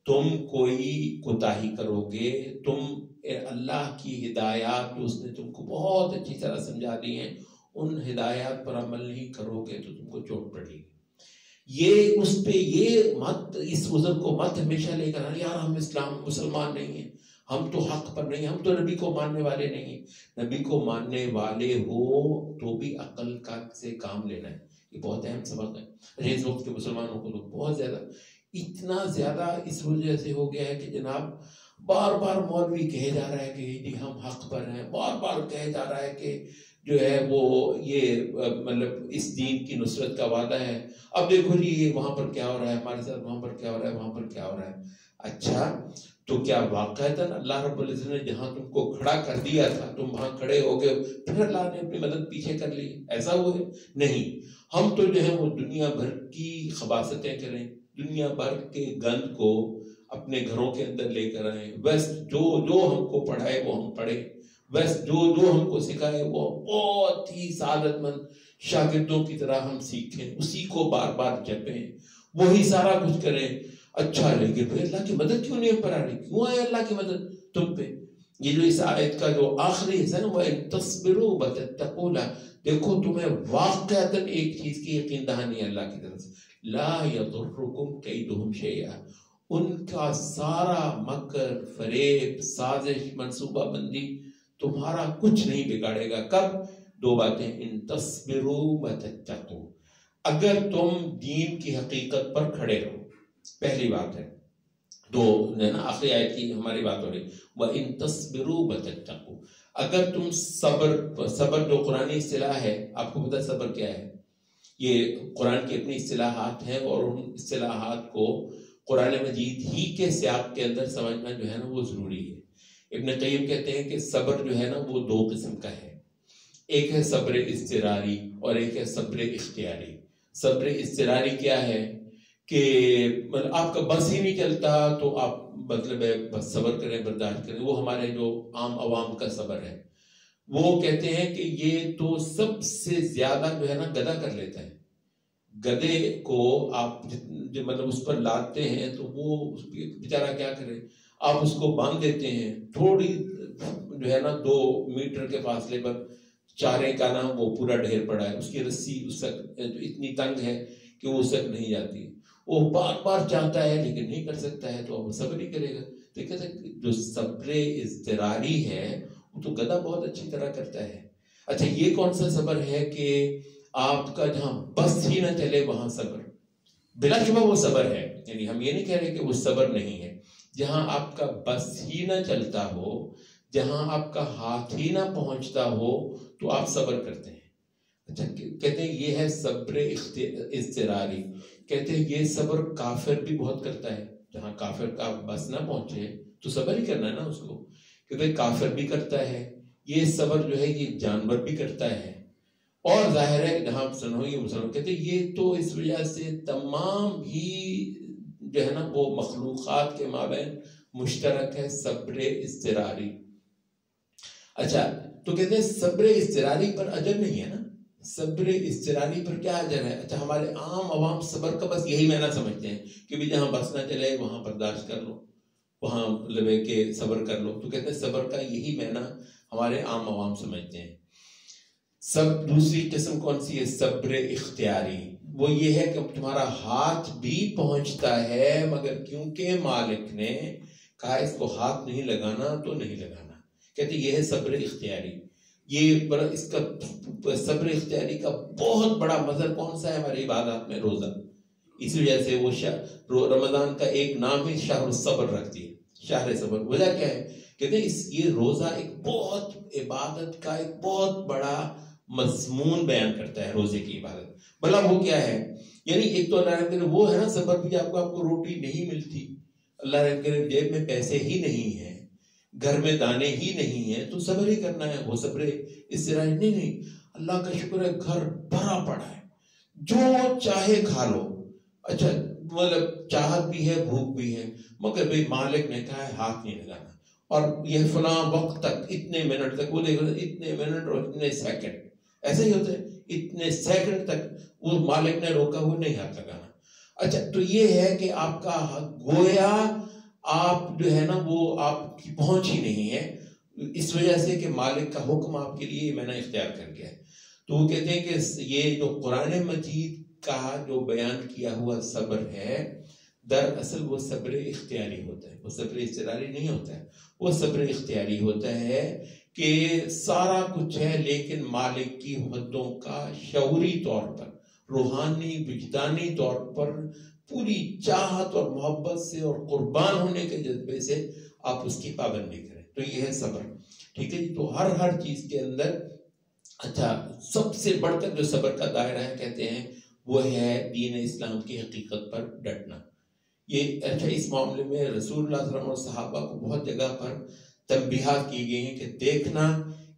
تم کوئی کوتاہی کرو گے، تم اللہ کی ہدایات جو اس نے تم کو بہت اچھی طرح سمجھا دی ہیں ان ہدایات پر عمل نہیں کرو گے تو تم کو چوٹ پڑے گی. یہ اس پہ یہ مت اس عذر کو مت ہمیشہ لے کر یار ہم مسلمان نہیں ہیں، ہم تو حق پر نہیں، ہم تو نبی کو ماننے والے نہیں ہیں. نبی کو ماننے والے ہو تو بھی عقل کا سے کام لینا ہے. یہ بہت اہم سبق ہے. اس وقت کے مسلمانوں کو تو بہت زیادہ اتنا زیادہ اس وجہ سے ہو گیا ہے کہ جناب بار بار مولوی کہے جا رہا ہے کہ جی ہم حق پر ہیں، بار بار کہے جا رہا ہے کہ جو ہے وہ یہ مطلب اس دین کی نصرت کا وعدہ ہے. اب دیکھو جی یہ وہاں پر کیا ہو رہا ہے، ہمارے ساتھ وہاں پر کیا ہو رہا ہے، وہاں پر کیا ہو رہا ہے. اچھا تو کیا واقعتاً اللہ رب العزت نے جہاں تم کو کھڑا کر دیا تھا تم وہاں کھڑے ہو گئے پھر اللہ نے اپنی مدد پیچھے کر لی؟ ایسا ہوا ہے نہیں. ہم تو جو ہے وہ دنیا بھر کی خباثتیں کریں، دنیا بھر کے گند کو اپنے گھروں کے اندر لے کر آئیں، بس جو ہم کو پڑھائے وہ ہم پڑھیں، بس جو ہم کو سکھائے وہ بہت ہی سعادت مند شاگردوں کی طرح ہم سیکھیں، اسی کو بار بار جپیں، وہی سارا کچھ کریں. اچھا لیکن پھر اللہ کی مدد کیوں نہیں ہم پر آ رہی؟ کیوں آئے اللہ کی مدد تم پہ؟ یہ جو اس آیت کا جو آخری حصہ ہے نا، وَإِن تَصْبِرُوا وَتَتَّقُوا، دیکھو تمہیں واقعتاً ایک چیز کی یقین دہانی ہے اللہ کی طرف سے، لَا يَضُرُّكُمْ كَيْدُهُمْ شَيْئًا، ان کا سارا مکر، فریب، سازش، منصوبہ بندی تمہارا کچھ نہیں بگاڑے گا. کب؟ دو باتیں، ان تصبروا وتتقوا، اگر تم دین کی حقیقت پر کھڑے رہو، پہلی بات ہے. دو نا آخری آیت کی ہماری بات ہو رہی، وَإِن تَصْبِرُوا وَتَتَّقُوا، اگر تم صبر جو قرآنی اصطلاح ہے، آپ کو پتہ صبر کیا ہے؟ یہ قرآن کی اپنی اصطلاحات ہیں، اور ان اصطلاحات کو قرآن مجید ہی کے سیاق کے اندر سمجھنا جو ہے نا وہ ضروری ہے. ابن قیم کہتے ہیں کہ صبر جو ہے نا وہ دو قسم کا ہے، ایک ہے صبر اضطراری اور ایک ہے صبر اختیاری. صبر اضطراری کیا ہے کہ آپ کا بس ہی نہیں چلتا تو آپ مطلب ہے بس صبر کریں، برداشت کریں، وہ ہمارے جو عام عوام کا صبر ہے. وہ کہتے ہیں کہ یہ تو سب سے زیادہ جو ہے نا گدھا کر لیتا ہے. گدھے کو آپ مطلب اس پر لاتے ہیں تو وہ بیچارہ کیا کرے، آپ اس کو باندھ دیتے ہیں تھوڑی جو ہے نا 2 میٹر کے فاصلے پر، چارے کا نا وہ پورا ڈھیر پڑا ہے، اس کی رسی اس تک اتنی تنگ ہے کہ وہ اس تک نہیں جاتی. وہ بار بار چاہتا ہے لیکن نہیں کر سکتا ہے، تو وہ صبر ہی کرے گا. تو کہتے ہیں جو صبر اضطراری ہے وہ تو گدھا بہت اچھی طرح کرتا ہے. اچھا یہ کون سا صبر ہے کہ آپ کا جہاں بس ہی نہ چلے وہاں صبر، بلا شبہ وہ صبر ہے، یعنی ہم یہ نہیں کہہ رہے کہ وہ صبر نہیں ہے. جہاں آپ کا بس ہی نہ چلتا ہو، جہاں آپ کا ہاتھ ہی نہ پہنچتا ہو تو آپ صبر کرتے ہیں. اچھا کہتے ہیں یہ ہے صبر اضطراری. کہتے ہیں یہ صبر کافر بھی بہت کرتا ہے، جہاں کافر کا بس نہ پہنچے تو صبر ہی کرنا ہے نا اس کو. کہتے ہیں کافر بھی کرتا ہے یہ صبر، جو ہے یہ جانور بھی کرتا ہے. اور ظاہر ہے جہاں سنو یہ مسلمان، کہتے ہیں یہ تو اس وجہ سے تمام ہی جو ہے نا وہ مخلوقات کے مابین مشترک ہے صبر اضطراری. اچھا تو کہتے ہیں صبر اضطراری پر اجر نہیں ہے نا، صبر اضطراری پر کیا اجر ہے؟ اچھا ہمارے عام عوام صبر کا بس یہی معنی سمجھتے ہیں کہ بھی جہاں بس نہ چلے وہاں برداشت کر لو، وہاں لبے کے صبر کر لو. تو کہتے ہیں صبر کا یہی معنی ہمارے عام عوام سمجھتے ہیں. دوسری قسم کون سی ہے؟ صبر اختیاری. وہ یہ ہے کہ تمہارا ہاتھ بھی پہنچتا ہے مگر کیونکہ مالک نے کہا اس کو ہاتھ نہیں لگانا تو نہیں لگانا. کہتے یہ ہے صبر اختیاری. یہ اس کا صبر اختیاری کا بہت بڑا مظہر کون سا ہے ہماری عبادات میں؟ روزہ. اس وجہ سے وہ رمضان کا ایک نام ہی شہر الصبر رکھتی ہے، شہر صبر. وجہ کیا ہے؟ کہتے ہیں یہ روزہ ایک بہت عبادت کا ایک بہت بڑا مضمون بیان کرتا ہے، روزے کی عبادت. بھلا وہ کیا ہے؟ یعنی ایک تو اللہ رحم کرے وہ ہے نا صبر بھی، آپ کو روٹی نہیں ملتی، اللہ رحم کرے جیب میں پیسے ہی نہیں ہیں، گھر میں دانے ہی نہیں ہیں، تو صبر ہی کرنا ہے. وہ صبر اس طرح نہیں، اللہ کا شکر ہے گھر بھرا پڑا ہے، جو چاہے کھا لو. اچھا مطلب چاہت بھی ہے، بھوک بھی ہے، مگر بھئی مالک نے کہا ہے ہاتھ نہیں لگانا، اور یہ فلاں وقت تک اتنے منٹ تک، وہ دیکھو اتنے منٹ اور اتنے سیکنڈ، ایسے ہی ہوتے ہیں، اتنے سیکنڈ تک وہ مالک نے روکا وہ نہیں ہاتھ لگانا. اچھا تو یہ ہے کہ آپ کا گویا آپ جو ہے نا وہ آپ کی پہنچ ہی نہیں ہے، اس وجہ سے کہ مالک کا حکم آپ کے لیے میں نے اختیار کر گیا ہے. تو وہ کہتے ہیں کہ یہ جو قرآن مجید کا جو بیان کیا ہوا صبر ہے، دراصل وہ صبر اختیاری ہوتا ہے، وہ صبر اضطراری نہیں ہوتا ہے. وہ صبر اختیاری ہوتا ہے کہ سارا کچھ ہے لیکن مالک کی حدوں کا شعوری طور پر، روحانی وجدانی طور پر پوری چاہت اور محبت سے اور قربان ہونے کے جذبے سے آپ اس کی پابندی کریں. تو یہ ہے صبر. ٹھیک ہے جی. تو ہر چیز کے اندر اچھا سب سے بڑھ کر جو صبر کا دائرہ ہے کہتے ہیں وہ ہے دین اسلام کی حقیقت پر ڈٹنا. یہ اچھا اس معاملے میں رسول اللہ صلی اللہ علیہ وسلم اور صحابہ کو بہت جگہ پر تنبیہات کی گئی ہیں کہ دیکھنا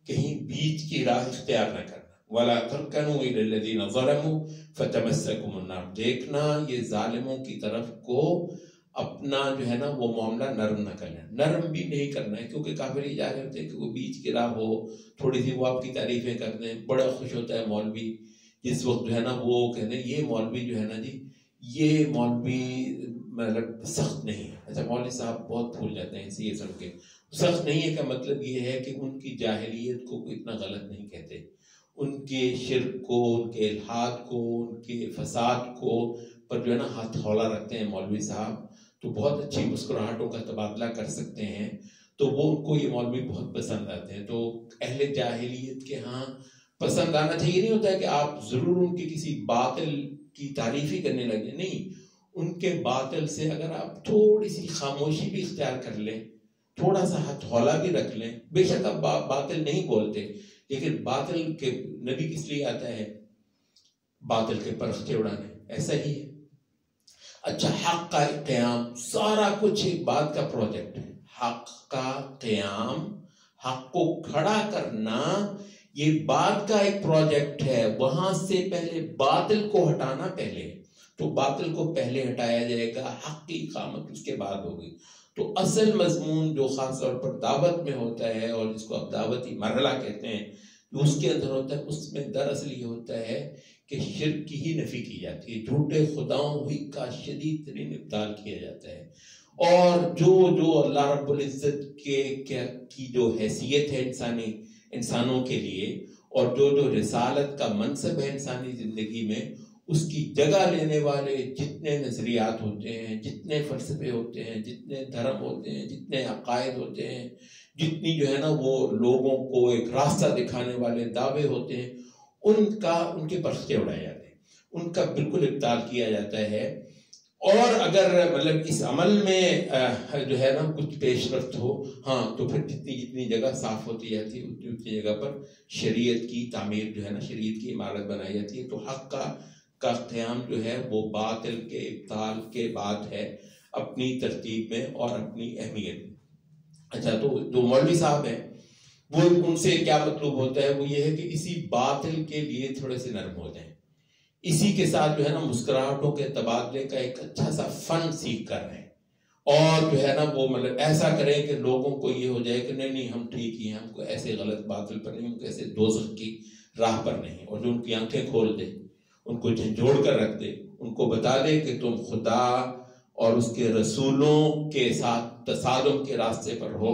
کہیں بیچ کی راہ اختیار نہ کرنا. وَلَا تَرْكَنُوا إِلَى الَّذِينَ ظَلَمُوا فَتَمَسَّكُمُ النَّارُ. دیکھنا یہ ظالموں کی طرف کو اپنا جو ہے نا وہ معاملہ نرم نہ کرنا، نرم بھی نہیں کرنا ہے، کیونکہ کافر یہ چاہ رہے ہوتے ہیں کہ وہ بیچ کی راہ ہو، تھوڑی سی وہ آپ کی تعریفیں کرتے ہیں، بڑا خوش ہوتا ہے مولوی جس وقت جو ہے نا وہ کہتے ہیں یہ مولوی جو ہے نا جی یہ مولوی مطلب سخت نہیں ہے. اچھا مولوی صاحب بہت بھول جاتے ہیں یہ سن کے. سخت نہیں ہے کا مطلب یہ ہے کہ ان کی جاہلیت کو اتنا غلط نہیں کہتے, ان کے شرک کو, ان کے الحاد کو, ان کے فساد کو پر جو ہے نا ہاتھ ہتھوڑا رکھتے ہیں مولوی صاحب, تو بہت اچھی مسکراہٹوں کا تبادلہ کر سکتے ہیں. تو وہ ان کو یہ مولوی بہت پسند آتے ہیں. تو اہل جاہلیت کے ہاں پسند آنا چاہیے. نہیں ہوتا ہے کہ آپ ضرور ان کی کسی باطل کی تعریف ہی کرنے لگے, نہیں, ان کے باطل سے اگر آپ تھوڑی سی خاموشی بھی اختیار کر لیں, تھوڑا سا ہتھولا بھی رکھ لیں, بے شک آپ باطل نہیں بولتے, لیکن باطل کے نبی کس لیے آتا ہے؟ باطل کے پرخچے اڑانے. ایسا ہی ہے. اچھا حق کا قیام, سارا کچھ ایک بات کا پروجیکٹ ہے. حق کا قیام, حق کو کھڑا کرنا, یہ بات کا ایک پروجیکٹ ہے. وہاں سے پہلے باطل کو ہٹانا پہلے, تو باطل کو پہلے ہٹایا جائے گا, حق کی اقامت اس کے بعد ہوگی. تو اصل مضمون جو خاص طور پر دعوت میں ہوتا ہے, اور جس کو اب دعوتی مرحلہ کہتے ہیں, جو اس کے اندر ہوتا ہے, اس میں دراصل یہ ہوتا ہے کہ شرک کی ہی نفی کی جاتی ہے, جھوٹے خداؤں ہی کا شدید ترین ابطال کیا جاتا ہے. اور جو اللہ رب العزت کی جو حیثیت ہے انسانوں کے لیے, اور جو رسالت کا منصب ہے انسانی زندگی میں, اس کی جگہ لینے والے جتنے نظریات ہوتے ہیں, جتنے فلسفے ہوتے ہیں, جتنے دھرم ہوتے ہیں, جتنے عقائد ہوتے ہیں, جتنی جو ہے نا وہ لوگوں کو ایک راستہ دکھانے والے دعوے ہوتے ہیں, ان کے پرخچے اڑائے جاتے ہیں, ان کا بالکل ابطال کیا جاتا ہے. اور اگر مطلب اس عمل میں جو ہے نا کچھ پیش رفت ہو, ہاں, تو پھر جتنی جگہ صاف ہوتی جاتی ہے اتنی جگہ پر شریعت کی تعمیر جو ہے نا, شریعت کی عمارت بنائی جاتی ہے. تو حق کا قیام جو ہے وہ باطل کے ابطال کے بعد ہے, اپنی ترتیب میں اور اپنی اہمیت میں. اچھا, تو جو مولوی صاحب ہیں وہ ان سے کیا مطلوب ہوتا ہے, وہ یہ ہے کہ اسی باطل کے لیے تھوڑے سے نرم ہو جائیں, اسی کے ساتھ جو ہے نا مسکراہٹوں کے تبادلے کا ایک اچھا سا فن سیکھ کر رہے ہیں, اور جو ہے نا وہ مطلب ایسا کریں کہ لوگوں کو یہ ہو جائے کہ نہیں ہم ٹھیک ہی ہیں, ہم کو ایسے غلط باطل پر نہیں, ہم کو ایسے دوزخ کی راہ پر نہیں. اور جو ان کی آنکھیں کھول دے, ان کو جھنجھوڑ کر رکھ دے, ان کو بتا دے کہ تم خدا اور اس کے رسولوں کے ساتھ تصادم کے راستے پر ہو,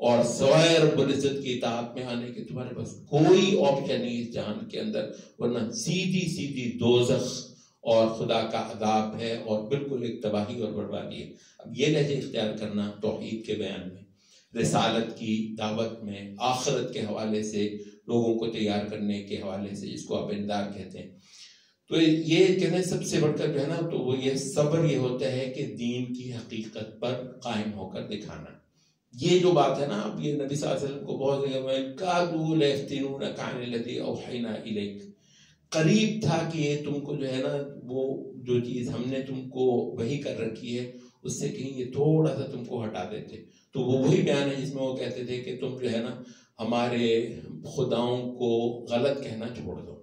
اور سوائے رب العزت کی اطاعت میں آنے کے تمہارے پاس کوئی آپشن نہیں اس جہان کے اندر, ورنہ سیدھی دوزخ اور خدا کا عذاب ہے, اور بالکل ایک تباہی اور بربادی ہے. اب یہ لہجے اختیار کرنا توحید کے بیان میں, رسالت کی دعوت میں, آخرت کے حوالے سے لوگوں کو تیار کرنے کے حوالے سے, جس کو آپ انذار کہتے ہیں, تو یہ کہتے ہیں سب سے بڑھ کر جو ہے نا, تو وہ یہ صبر یہ ہوتا ہے کہ دین کی حقیقت پر قائم ہو کر دکھانا. یہ جو بات ہے نا, اب یہ نبی صلی اللہ علیہ وسلم کو بہت کادوا لیفتنونک عن الذی اوحینا الیک, قریب تھا کہ یہ تم کو جو ہے نا وہ جو چیز ہم نے تم کو وحی کر رکھی ہے اس سے کہیں یہ تھوڑا سا تم کو ہٹا دیتے. تو وہ وہی بیان ہے جس میں وہ کہتے تھے کہ تم جو ہے نا ہمارے خداؤں کو غلط کہنا چھوڑ دو,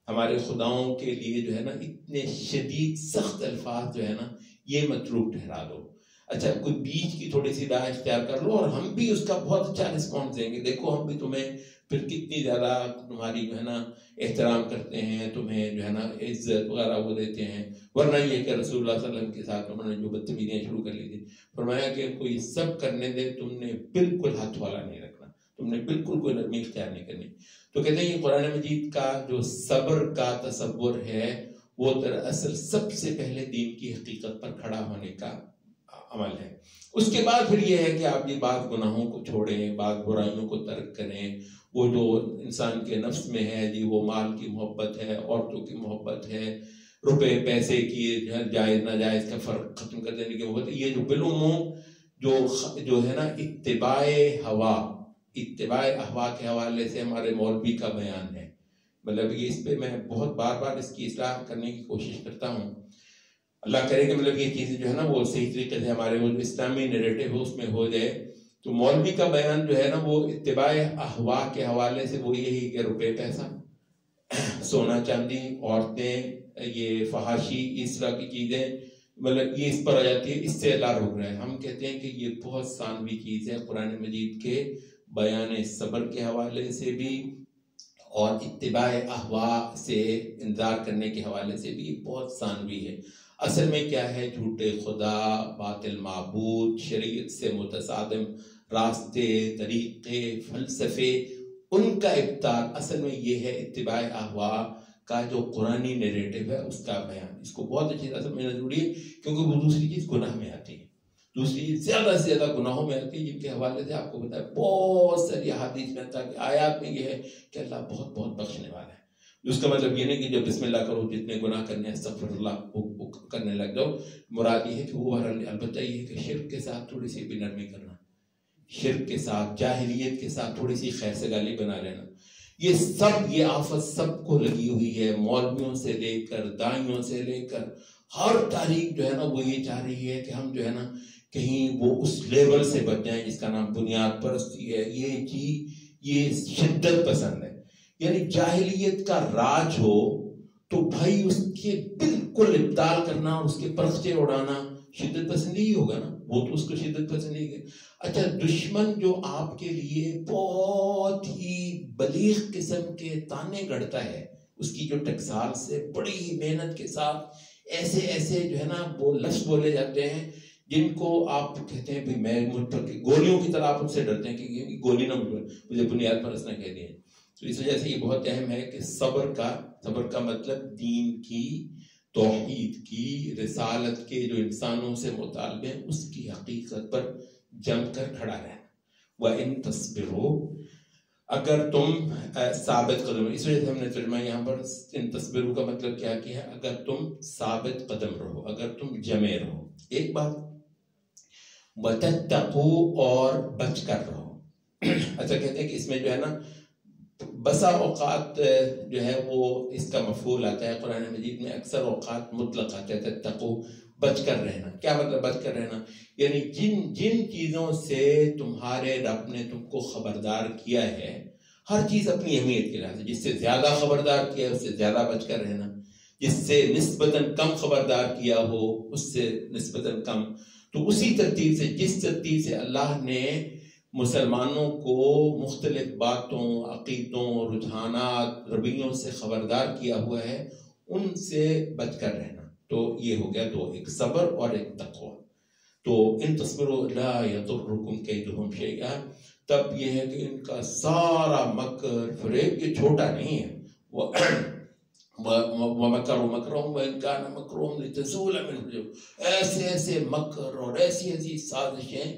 ہمارے خداؤں کے لیے جو ہے نا اتنے شدید سخت الفاظ جو ہے نا یہ متروک ٹھہرا دو. اچھا, کوئی بیچ کی تھوڑی سی راہ اختیار کر لو, اور ہم بھی اس کا بہت اچھا رسپانس دیں گے. دیکھو ہم بھی تمہیں پھر کتنی زیادہ تمہاری جو ہے نا احترام کرتے ہیں, تمہیں جو ہے نا عزت وغیرہ وہ دیتے ہیں, ورنہ یہ کہ رسول اللہ صلی اللہ علیہ وسلم کے ساتھ انہوں نے جو بدتمیزیاں شروع کر لی تھی, فرمایا کہ ان کو یہ سب کرنے دے, تم نے بالکل ہاتھ والا نہیں رکھنا, تم نے بالکل کوئی نرمی اختیار نہیں کرنی. تو کہتے ہیں یہ قرآن مجید کا جو صبر کا تصور ہے وہ دراصل سب سے پہلے دین کی حقیقت پر کھڑا ہونے کا عمل ہے. اس کے بعد پھر یہ ہے کہ آپ یہ بعض گناہوں کو چھوڑیں, بعض برائیوں کو ترک کریں. وہ جو انسان کے نفس میں ہے جی, وہ مال کی محبت ہے, عورتوں کی محبت ہے, روپے پیسے کی جائز ناجائز کا فرق ختم کر دینے کی محبت ہے, یہ جو بالعموم جو ہے نا اتباع احوا کے حوالے سے ہمارے مولوی کا بیان ہے. مطلب یہ اس پہ میں بہت بار اس کی اصلاح کرنے کی کوشش کرتا ہوں. اللہ کرے کہ مطلب یہ چیزیں جو ہے نا وہ صحیح طریقے سے ہمارے وہ اسلامی نیریٹو ہے اس میں ہو جائے. تو مولوی کا بیان جو ہے نا وہ اتباع احوا کے حوالے سے وہ یہی کہ روپے پیسہ, سونا چاندی, عورتیں, یہ فحاشی, اس طرح کی چیزیں, مطلب یہ اس پر آ جاتی ہے, اس سے اللہ روک رہا ہے. ہم کہتے ہیں کہ یہ بہت ثانوی چیز ہے. قرآن مجید کے بیان صبر کے حوالے سے بھی اور اتباع احوا سے انذار کرنے کے حوالے سے بھی یہ بہت ثانوی ہے۔ اصل میں کیا ہے، جھوٹے خدا، باطل معبود، شریعت سے متصادم راستے، طریقے، فلسفے، ان کا ابطال، اصل میں یہ ہے اتباع احوا کا جو قرآنی نیریٹو ہے اس کا بیان۔ اس کو بہت اچھی طرح سمجھنا ضروری ہے، کیونکہ وہ دوسری چیز گناہ میں آتی ہے، دوسری چیز زیادہ سے زیادہ گناہوں میں آتی ہے، جن کے حوالے سے آپ کو بتایا بہت ساری احادیث میں آتا ہے، آیات میں یہ ہے کہ اللہ بہت بہت بخشنے والا ہے۔ اس کا مطلب یہ نہیں کہ جب بسم اللہ کرو جتنے گناہ کرنے ہیں استغفر اللہ وہ کرنے لگ جاؤ، مراد یہ ہے کہ وہ البتہ یہ ہے کہ شرک کے ساتھ تھوڑی سی بھی نرمی کرنا، شرک کے ساتھ، جاہلیت کے ساتھ تھوڑی سی خیر سگالی بنا لینا، یہ آفت سب کو لگی ہوئی ہے، مولویوں سے لے کر دائیوں سے لے کر ہر تاریخ جو ہے نا وہ یہ چاہ رہی ہے کہ ہم جو ہے نا کہیں وہ اس لیول سے بچ جائیں جس کا نام بنیاد پرستی ہے، یہ شدت پسند ہے۔ یعنی جاہلیت کا راج ہو تو بھائی اس کے بالکل ابطال کرنا، اس کے پرخچے اڑانا شدت پسندی ہی ہوگا نا، وہ تو اس کو شدت پسندی ہے۔ اچھا، دشمن جو آپ کے لیے بہت ہی بلیغ قسم کے تانے گڑتا ہے، اس کی جو ٹکسال سے بڑی ہی محنت کے ساتھ ایسے جو ہے نا وہ لفظ بولے جاتے ہیں جن کو آپ کہتے ہیں بھی میں مجھ پر گولیوں کی طرح آپ ان سے ڈرتے ہیں کہ گولی نہ مجھے بنیاد پر نہ کہہ دیں۔ تو اس وجہ سے یہ بہت اہم ہے کہ صبر کا مطلب دین کی، توحید کی، رسالت کے جو انسانوں سے مطالبے ہیں اس کی حقیقت پر جم کر کھڑا رہنا۔ وَإِن تَصْبِرُوا، اگر تم ثابت قدم، اس وجہ سے ہم نے ترجمہ یہاں پر ان تصبروا کا مطلب کیا ہے، اگر تم ثابت قدم رہو، اگر تم جمے رہو۔ ایک بات، وَتَتَّقُوا، اور بچ کر رہو۔ اچھا، کہتے ہیں کہ اس میں جو ہے نا بسا اوقات جو ہے وہ اس کا مفعول آتا ہے قرآن مجید میں، اکثر اوقات مطلق آتا ہے تتقوا، بچ کر رہنا۔ کیا مطلب بچ کر رہنا؟ یعنی جن چیزوں سے تمہارے رب نے تم کو خبردار کیا ہے، ہر چیز اپنی اہمیت کے لحاظ سے، جس سے زیادہ خبردار کیا ہے اس سے زیادہ بچ کر رہنا، جس سے نسبتاً کم خبردار کیا ہو اس سے نسبتاً کم۔ تو اسی ترتیب سے، جس ترتیب سے اللہ نے مسلمانوں کو مختلف باتوں، عقیدوں، رجحانات، رویوں سے خبردار کیا ہوا ہے، ان سے بچ کر رہنا۔ تو یہ ہو گیا دو، ایک صبر اور ایک تقوی۔ تو ان تصبروا لا یضرکم کیدہم شیئا، تب یہ ہے کہ ان کا سارا مکر فریب یہ چھوٹا نہیں ہے۔ وَمَكَرُوا مَكْرًا وَإِنْ كَانَ مَكْرُهُمْ لِتَزُولَ مِنْهُ، ایسے مکر اور ایسی سازشیں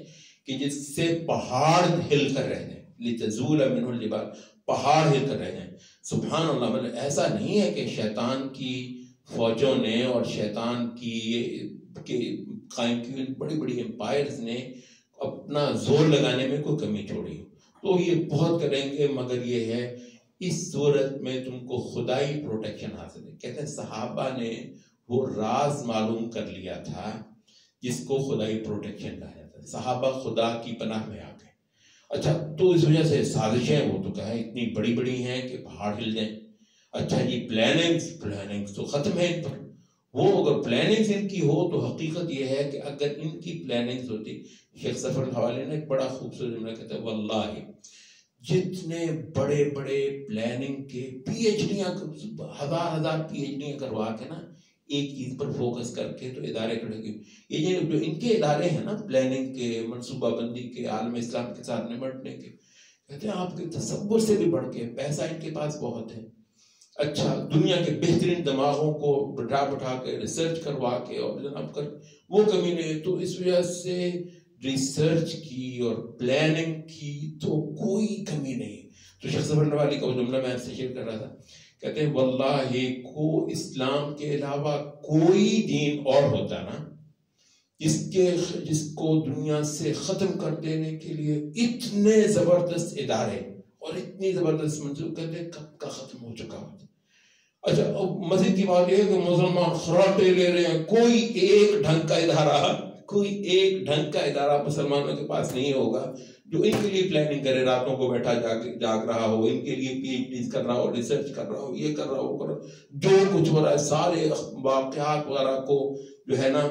کہ جس سے پہاڑ ہل کر رہ جائیں، لِتَزُولَ مِنْهُ الْجِبَالُ، پہاڑ ہل کر رہ جائیں۔ سبحان اللہ، مطلب ایسا نہیں ہے کہ شیطان کی فوجوں نے اور شیطان کی قائم کی بڑی بڑی امپائرز نے اپنا زور لگانے میں کوئی کمی چھوڑی ہو، تو یہ بہت کریں گے، مگر یہ ہے اس صورت میں تم کو خدائی پروٹیکشن حاصل ہے۔ کہتے ہیں صحابہ نے وہ راز معلوم کر لیا تھا جس کو خدائی پروٹیکشن کہا جاتا ہے، صحابہ خدا کی پناہ میں آ گئے۔ اچھا، تو اس وجہ سے سازشیں وہ تو کہا ہے اتنی بڑی بڑی ہیں کہ پہاڑ ہل جائیں۔ اچھا جی، پلاننگز تو ختم ہے ان پر، وہ اگر پلاننگز ان کی ہو تو حقیقت یہ ہے کہ اگر ان کی پلاننگز ہوتی، شیخ سفر الحوالی نے ایک بڑا خوبصورت جملہ کہتا ہے، واللہ جتنے بڑے بڑے پلاننگ کے پی ایچ ڈیاں، ہزار پی ایچ ڈیاں کروا کے نا ایک چیز پر فوکس کر کے تو ادارے کھڑے ہوئے، یہ جو ان کے ادارے ہیں نا پلاننگ کے، منصوبہ بندی کے، عالم اسلام کے ساتھ نمٹنے کے، کہتے ہیں آپ کے تصور سے بھی بڑھ کے پیسہ ان کے پاس بہت ہے۔ اچھا، دنیا کے بہترین دماغوں کو بٹھا کے ریسرچ کروا کے اور جناب کر، وہ کمی نہیں۔ تو اس وجہ سے ریسرچ کی اور پلاننگ کی تو کوئی کمی نہیں۔ تو شیخ ظفر الحوالی کا وہ جملہ میں آپ سے شیئر کر رہا تھا، کہتے ہیں واللہ کو اسلام کے علاوہ کوئی دین اور ہوتا نا جس کو دنیا سے ختم کر دینے کے لیے اتنے زبردست ادارے اور اتنی زبردست منصوبہ، کہتے ہیں کب کا ختم ہو چکا ہوتا۔ اچھا، مزید کی بات یہ ہے کہ مسلمان خراٹے لے رہے ہیں، کوئی ایک ڈھنگ کا ادارہ مسلمانوں کے پاس نہیں ہوگا جو ان کے لیے پلاننگ کرے، راتوں کو بیٹھا جاگ رہا ہو، ان کے لیے پی ایچ ڈیز کر رہا ہو، ریسرچ کر رہا ہو، یہ کر رہا ہو، جو کچھ ہو رہا ہے سارے واقعات وغیرہ کو جو ہے نا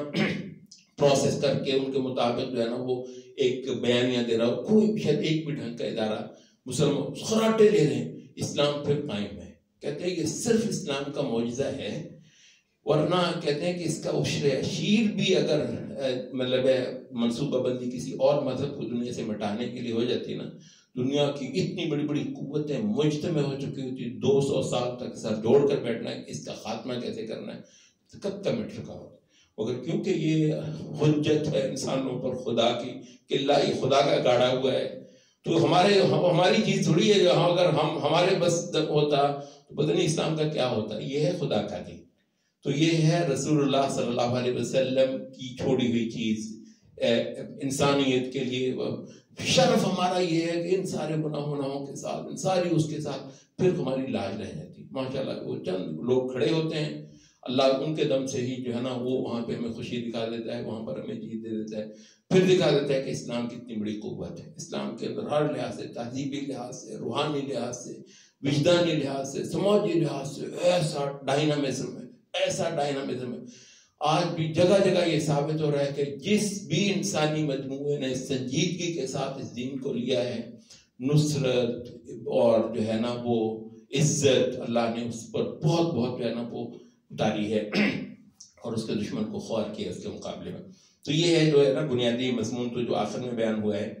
پروسیس کر کے ان کے مطابق جو ہے نا وہ ایک بیانیہ دے رہا ہو، کوئی شاید ایک بھی ڈھنگ کا ادارہ مسلمان خراٹے لے رہے ہیں اسلام پھر قائم ہے. کہتے ہیں یہ صرف اسلام کا معجزہ ہے، ورنہ کہتے ہیں کہ اس کا عشر اشیر بھی اگر مطلب منصوبہ بندی کسی اور مذہب کو دنیا سے مٹانے کے لیے ہو جاتی نا، دنیا کی اتنی بڑی بڑی قوتیں مجتمع ہو چکی ہوتی، 200 سال تک سر جوڑ کر بیٹھنا ہے اس کا خاتمہ کیسے کرنا ہے، تو کب کا مٹ چکا ہوتا. مگر کیونکہ یہ حجت ہے انسانوں پر خدا کی کہ اللہ یہ خدا کا گاڑا ہوا ہے، تو ہماری چیز تھوڑی ہے. اگر ہمارے بس ہوتا تو پتہ نہیں اسلام کا کیا ہوتا. یہ ہے خدا کا دین. تو یہ ہے رسول اللہ صلی اللہ علیہ وسلم کی چھوڑی ہوئی چیز انسانیت کے لیے. شرف ہمارا یہ ہے کہ ان سارے گناہوں کے ساتھ، ان ساری اس کے ساتھ پھر ہماری لاج رہ جاتی. ماشاءاللہ وہ چند لوگ کھڑے ہوتے ہیں، اللہ ان کے دم سے ہی جو ہے نا وہ وہاں پہ ہمیں خوشی دکھا دیتا ہے، وہاں پر ہمیں جیت دے دیتا ہے، پھر دکھا دیتا ہے کہ اسلام کتنی بڑی قوت ہے. اسلام کے اندر ہر لحاظ سے، تہذیبی لحاظ سے، روحانی لحاظ سے، وجدانی لحاظ سے، سماجی لحاظ سے ایسا ڈائنامزم ہے، ایسا ڈائنامزم ہے. آج بھی جگہ جگہ یہ ثابت ہو رہا ہے کہ جس بھی انسانی مجموعے نے سنجیدگی کے ساتھ اس دین کو لیا ہے، نصرت اور جو ہے نا وہ عزت اللہ نے اس پر بہت بہت جو ہے نا وہ اتاری ہے اور اس کے دشمن کو خوار کیا اس کے مقابلے میں. تو یہ ہے جو ہے نا بنیادی مضمون تو جو آخر میں بیان ہوا ہے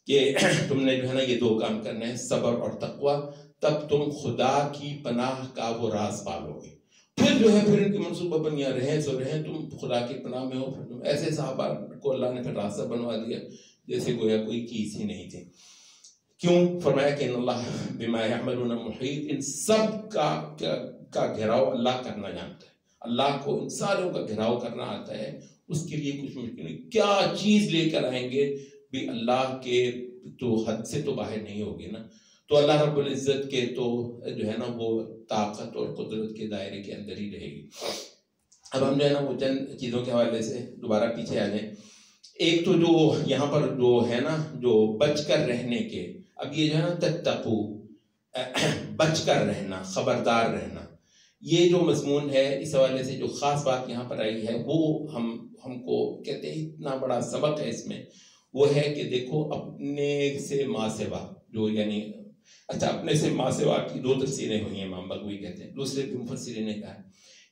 کہ تم نے جو ہے نا یہ 2 کام کرنے ہیں، صبر اور تقوی، تب تم خدا کی پناہ کا وہ راز پالو گے. پھر جو ہے پھر ان کی منصوبہ بنیاں رہیں تم خدا کی پناہ میں ہو. پھر تم ایسے صحابہ کو اللہ نے پھر راستہ بنوا دیا جیسے گویا کوئی چیز ہی نہیں تھی. کیوں؟ فرمایا کہ ان اللہ بما یعملون محیط، ان سب کا گھیراؤ اللہ کرنا جانتا ہے. اللہ کو ان ساروں کا گھیراؤ کرنا آتا ہے. اس کے لیے کچھ مشکل نہیں. کیا چیز لے کر آئیں گے بھی اللہ کے تو حد سے تو باہر نہیں ہوگی نا. تو اللہ رب العزت کے تو جو ہے نا وہ طاقت اور قدرت کے دائرے کے اندر ہی رہے گی. اب ہم جو ہے نا وہ چند چیزوں کے حوالے سے دوبارہ پیچھے آ جائیں. ایک تو جو یہاں پر جو ہے نا جو بچ کر رہنے کے، اب یہ جو ہے نا تتقو، بچ کر رہنا، خبردار رہنا، یہ جو مضمون ہے اس حوالے سے جو خاص بات یہاں پر آئی ہے وہ ہم کو کہتے ہیں اتنا بڑا سبق ہے اس میں، وہ ہے کہ دیکھو اپنے سے ما سوا، جو یعنی اچھا اپنے سے ما سوا کی 2 تفسیریں ہوئی ہیں، امام بغوی کہتے ہیں. دوسرے مفسرین نے کہا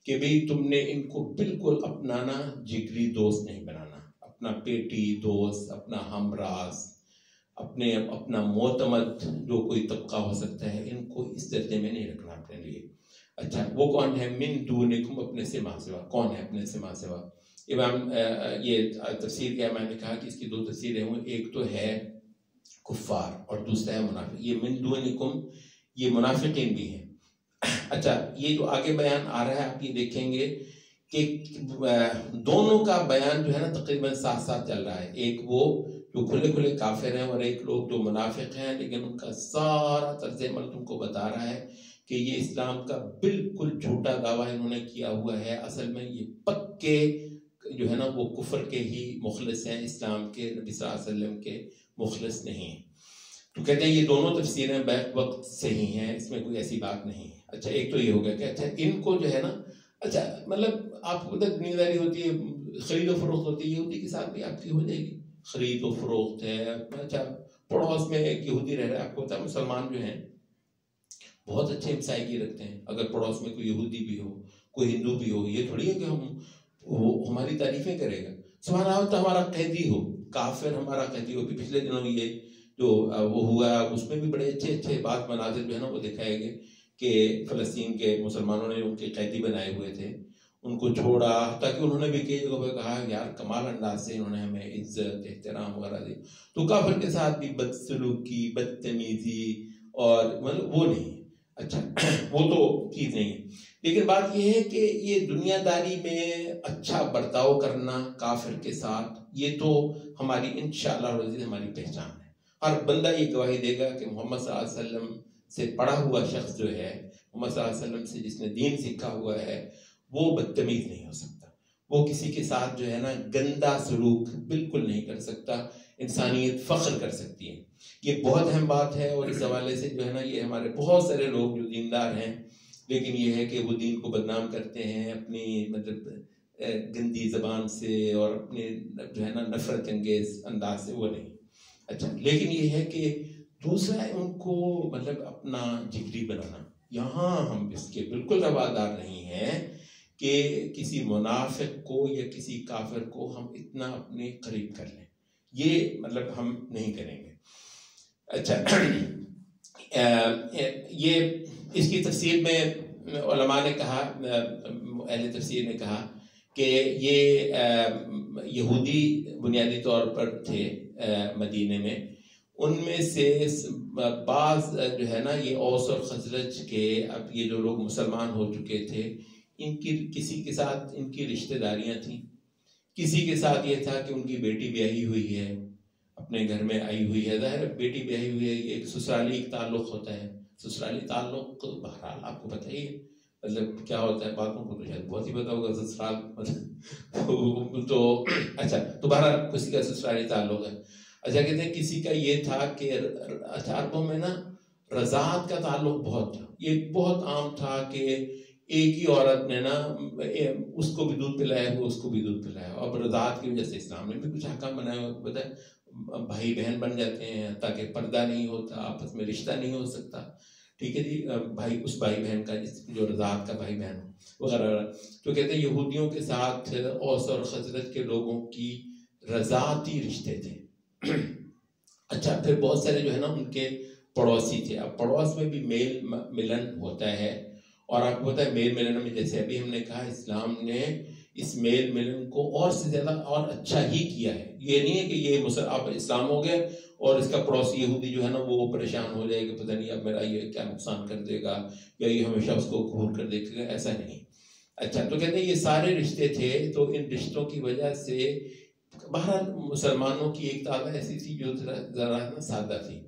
کہ بھئی تم نے ان کو بالکل اپنانا جگری دوست نہیں بنانا، اپنا پیٹی دوست، اپنا ہمراز، اپنا معتمد جو کوئی طبقہ ہو سکتا ہے، ان کو اس درجے میں نہیں رکھنا اپنے لیے. اچھا وہ کون ہے؟ من دونکم، اپنے سے ما سوا. کون ہے اپنے سے ما سوا؟ امام یہ تفسیر کیا میں نے کہا کہ اس کی 2 تفسیریں ہوں. ایک تو ہے کفار اور دوسرا ہے منافق. یہ من دونکم یہ منافقین بھی ہیں. اچھا یہ جو آگے بیان آ رہا ہے آپ یہ دیکھیں گے کہ دونوں کا بیان جو ہے نا تقریباً ساتھ ساتھ چل رہا ہے. ایک وہ جو کھلے کھلے کافر ہیں اور ایک لوگ جو منافق ہیں، لیکن ان کا سارا طرز عمل تم کو بتا رہا ہے کہ یہ اسلام کا بالکل جھوٹا دعویٰ انہوں نے کیا ہوا ہے. اصل میں یہ پکے جو ہے نا وہ کفر کے ہی مخلص ہیں، اسلام کے نبی صلی اللہ علیہ وسلم کے مخلص نہیں ہیں. تو کہتے ہیں یہ دونوں تفسیریں بیک وقت صحیح ہیں، اس میں کوئی ایسی بات نہیں ہے. اچھا ایک تو یہ ہو گیا کہ اچھا ان کو جو ہے نا، اچھا مطلب آپ کو دنیا داری ہوتی ہے، خرید و فروخت ہوتی ہے، یہودی کے ساتھ بھی آپ کی ہو جائے گی خرید و فروخت ہے. اچھا پڑوس میں ایک یہودی رہ رہا ہے، آپ کو پتا ہے مسلمان جو ہیں بہت اچھے ہمسائیگی رکھتے ہیں. اگر پڑوس میں کوئی یہودی بھی ہو، کوئی ہندو بھی ہو، یہ تھوڑی ہے کہ ہماری تعریفیں کرے گا. سبحان اللہ ہمارا قیدی ہو، کافر ہمارا قیدی ہو. پچھلے دنوں یہ جو وہ ہوا اس میں بھی بڑے اچھے اچھے بات مناظر جو ہے نا وہ دکھائے گئے کہ فلسطین کے مسلمانوں نے ان کے قیدی بنائے ہوئے تھے، ان کو چھوڑا، تاکہ انہوں نے بھی کئی جگہوں پہ کہا یار کمال انداز سے انہوں نے ہمیں عزت احترام وغیرہ دی. تو کافر کے ساتھ بھی بدسلوکی، بدتمیزی اور مطلب وہ نہیں. اچھا وہ تو چیز نہیں ہے. لیکن بات یہ ہے کہ یہ دنیا داری میں اچھا برتاؤ کرنا کافر کے ساتھ، یہ تو ہماری انشاءاللہ عزیز ہماری پہچان ہے. ہر بندہ یہ گواہی دے گا کہ محمد صلی اللہ علیہ وسلم سے پڑھا ہوا شخص جو ہے، محمد صلی اللہ علیہ وسلم سے جس نے دین سیکھا ہوا ہے، وہ بدتمیز نہیں ہو سکتا. وہ کسی کے ساتھ جو ہے نا گندا سلوک بالکل نہیں کر سکتا. انسانیت فخر کر سکتی ہے. یہ بہت اہم بات ہے. اور اس حوالے سے جو ہے نا یہ ہمارے بہت سارے لوگ جو دیندار ہیں، لیکن یہ ہے کہ وہ دین کو بدنام کرتے ہیں اپنی مطلب گندی زبان سے اور اپنے جو ہے نا نفرت انگیز انداز سے، وہ نہیں. اچھا لیکن یہ ہے کہ دوسرا ہے ان کو مطلب اپنا جگری بنانا. یہاں ہم اس کے بالکل روادار نہیں ہیں کہ کسی منافق کو یا کسی کافر کو ہم اتنا اپنے قریب کر لیں. یہ مطلب ہم نہیں کریں گے. اچھا یہ اس کی تفسیر میں علماء نے کہا، اہل تفسیر نے کہا کہ یہ یہودی بنیادی طور پر تھے مدینے میں. ان میں سے بعض جو ہے نا یہ اوس اور خزرج کے، اب یہ جو لوگ مسلمان ہو چکے تھے ان کی کسی کے ساتھ ان کی رشتہ داریاں تھیں. کسی کے ساتھ یہ تھا کہ ان کی بیٹی بیاہی ہوئی ہے، اپنے گھر میں آئی ہوئی ہے. ظاہر بیٹی بیاہی ہوئی ہے، یہ ایک سسرالی ایک تعلق ہوتا ہے. سسرالی تعلق بہرحال آپ کو پتہ ہی ہے مطلب کیا ہوتا ہے. باتوں کو تو شاید بہت ہی پتہ ہوگا سسرال مطلب تو اچھا تو بہرحال کسی کا سسرالی تعلق ہے. اچھا کہتے ہیں کسی کا یہ تھا کہ عربوں میں نا رضاعت کا تعلق بہت تھا. یہ بہت عام تھا کہ ایک ہی عورت نے نا اس کو بھی دودھ پلایا ہوا، اس کو بھی دودھ پلایا. اب رضاعت کی وجہ سے اسلام نے بھی کچھ احکام بنائے ہوئے، پتہ ہے بھائی بہن بن جاتے ہیں تاکہ پردہ نہیں ہوتا، آپس میں رشتہ نہیں ہو سکتا. ٹھیک ہے جی، بھائی اس بھائی بہن کا جو رضاعت کا بھائی بہن ہو وغیرہ. تو کہتے ہیں یہودیوں کے ساتھ اوس اور خزرج کے لوگوں کی رضاعتی رشتے تھے. اچھا پھر بہت سارے جو ہے نا ان کے پڑوسی تھے. اب پڑوس میں بھی میل ملن ہوتا ہے، اور آپ کو پتہ ہے میل ملن میں جیسے ابھی ہم نے کہا اسلام نے اس میل ملن کو اور سے زیادہ اور اچھا ہی کیا ہے. یہ نہیں ہے کہ یہ اب اسلام ہو گیا اور اس کا پڑوسی یہودی جو ہے نا وہ پریشان ہو جائے کہ پتہ نہیں اب میرا یہ کیا نقصان کر دے گا یا یہ ہمیشہ اس کو گھور کر دیکھے گا، ایسا نہیں. اچھا تو کہتے ہیں یہ سارے رشتے تھے. تو ان رشتوں کی وجہ سے بہرحال مسلمانوں کی ایک تعداد ایسی تھی جو ذرا سادہ تھی.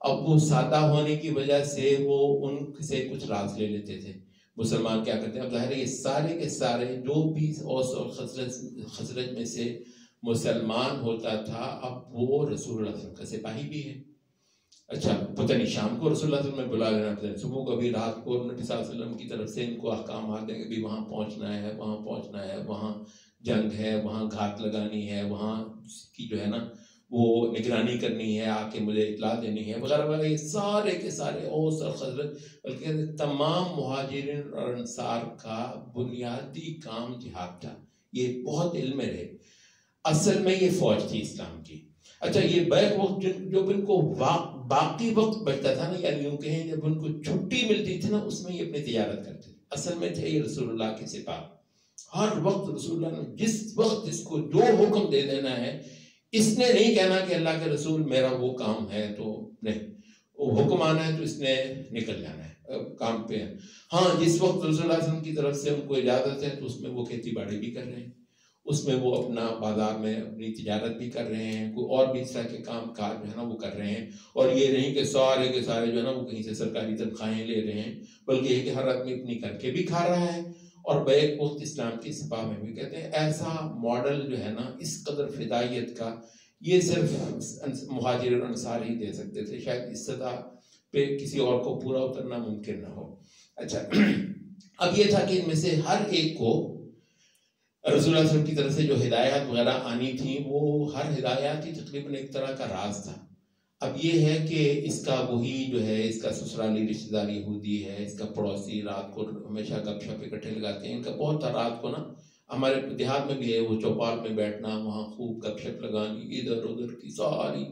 اب وہ سادہ ہونے کی وجہ سے وہ ان سے کچھ راز لے لیتے تھے. مسلمان کیا کرتے ہیں، اب ظاہر ہے یہ سارے کے سارے جو بھی اوس اور خزرج میں سے مسلمان ہوتا تھا اب وہ رسول اللہ صلی اللہ علیہ وسلم کا سپاہی بھی ہے. اچھا پتہ نہیں شام کو رسول اللہ صلی اللہ علیہ وسلم میں بلا لینا، پتہ نہیں صبح کو ابھی رات کو نبی صلی اللہ علیہ وسلم کی طرف سے ان کو احکام آتے ہیں کہ بھی وہاں پہنچنا ہے، وہاں پہنچنا ہے، وہاں جنگ ہے، وہاں گھات لگانی ہے، وہاں کی جو ہے نا وہ نگرانی کرنی ہے، آ کے مجھے اطلاع دینی ہے وغیرہ وغیرہ. یہ سارے کے سارے اوس اور خزرج بلکہ تمام مہاجرین اور انصار کا بنیادی کام جہاد تھا. یہ بہت علم میں رہے. اصل میں یہ فوج تھی اسلام کی. اچھا یہ بیک وقت جو ان کو باقی وقت بچتا تھا نا، یعنی یوں کہیں جب ان کو چھٹی ملتی تھی نا اس میں یہ اپنی تجارت کرتے تھے. اصل میں تھے یہ رسول اللہ کے سپاہ. ہر وقت رسول اللہ نے جس وقت جس کو جو حکم دے دینا ہے، اس نے نہیں کہنا کہ اللہ کے رسول میرا وہ کام ہے تو نہیں، وہ حکم آنا ہے تو اس نے نکل جانا ہے کام پہ ہے. ہاں جس وقت رسول اللہ صلی اللہ علیہ وسلم کی طرف سے ان کو اجازت ہے تو اس میں وہ کھیتی باڑی بھی کر رہے ہیں، اس میں وہ اپنا بازار میں اپنی تجارت بھی کر رہے ہیں، کوئی اور بھی اس طرح کے کام کاج جو ہے نا وہ کر رہے ہیں. اور یہ نہیں کہ سارے کے سارے جو ہے نا وہ کہیں سے سرکاری تنخواہیں لے رہے ہیں، بلکہ یہ کہ ہر آدمی اپنی کر کے بھی کھا رہا ہے اور بیک وقت اسلام کی سپاہ میں بھی. کہتے ہیں ایسا ماڈل جو ہے نا اس قدر فدائیت کا یہ صرف مہاجر اور انصار ہی دے سکتے تھے، شاید اس سطح پہ کسی اور کو پورا اترنا ممکن نہ ہو. اچھا اب یہ تھا کہ ان میں سے ہر ایک کو رسول اللہ صلی اللہ علیہ وسلم کی طرف سے جو ہدایات وغیرہ آنی تھیں وہ ہر ہدایات ہی تقریباً ایک طرح کا راز تھا. اب یہ ہے کہ اس کا وہی جو ہے اس کا سسرالی رشتہ دار یہودی ہے، اس کا پڑوسی رات کو ہمیشہ گپ شپ اکٹھے لگاتے ہیں. ان کا بہت تھا رات کو نا، ہمارے دیہات میں بھی ہے وہ چوپال میں بیٹھنا، وہاں خوب گپ شپ لگانی، ادھر ادھر کی ساری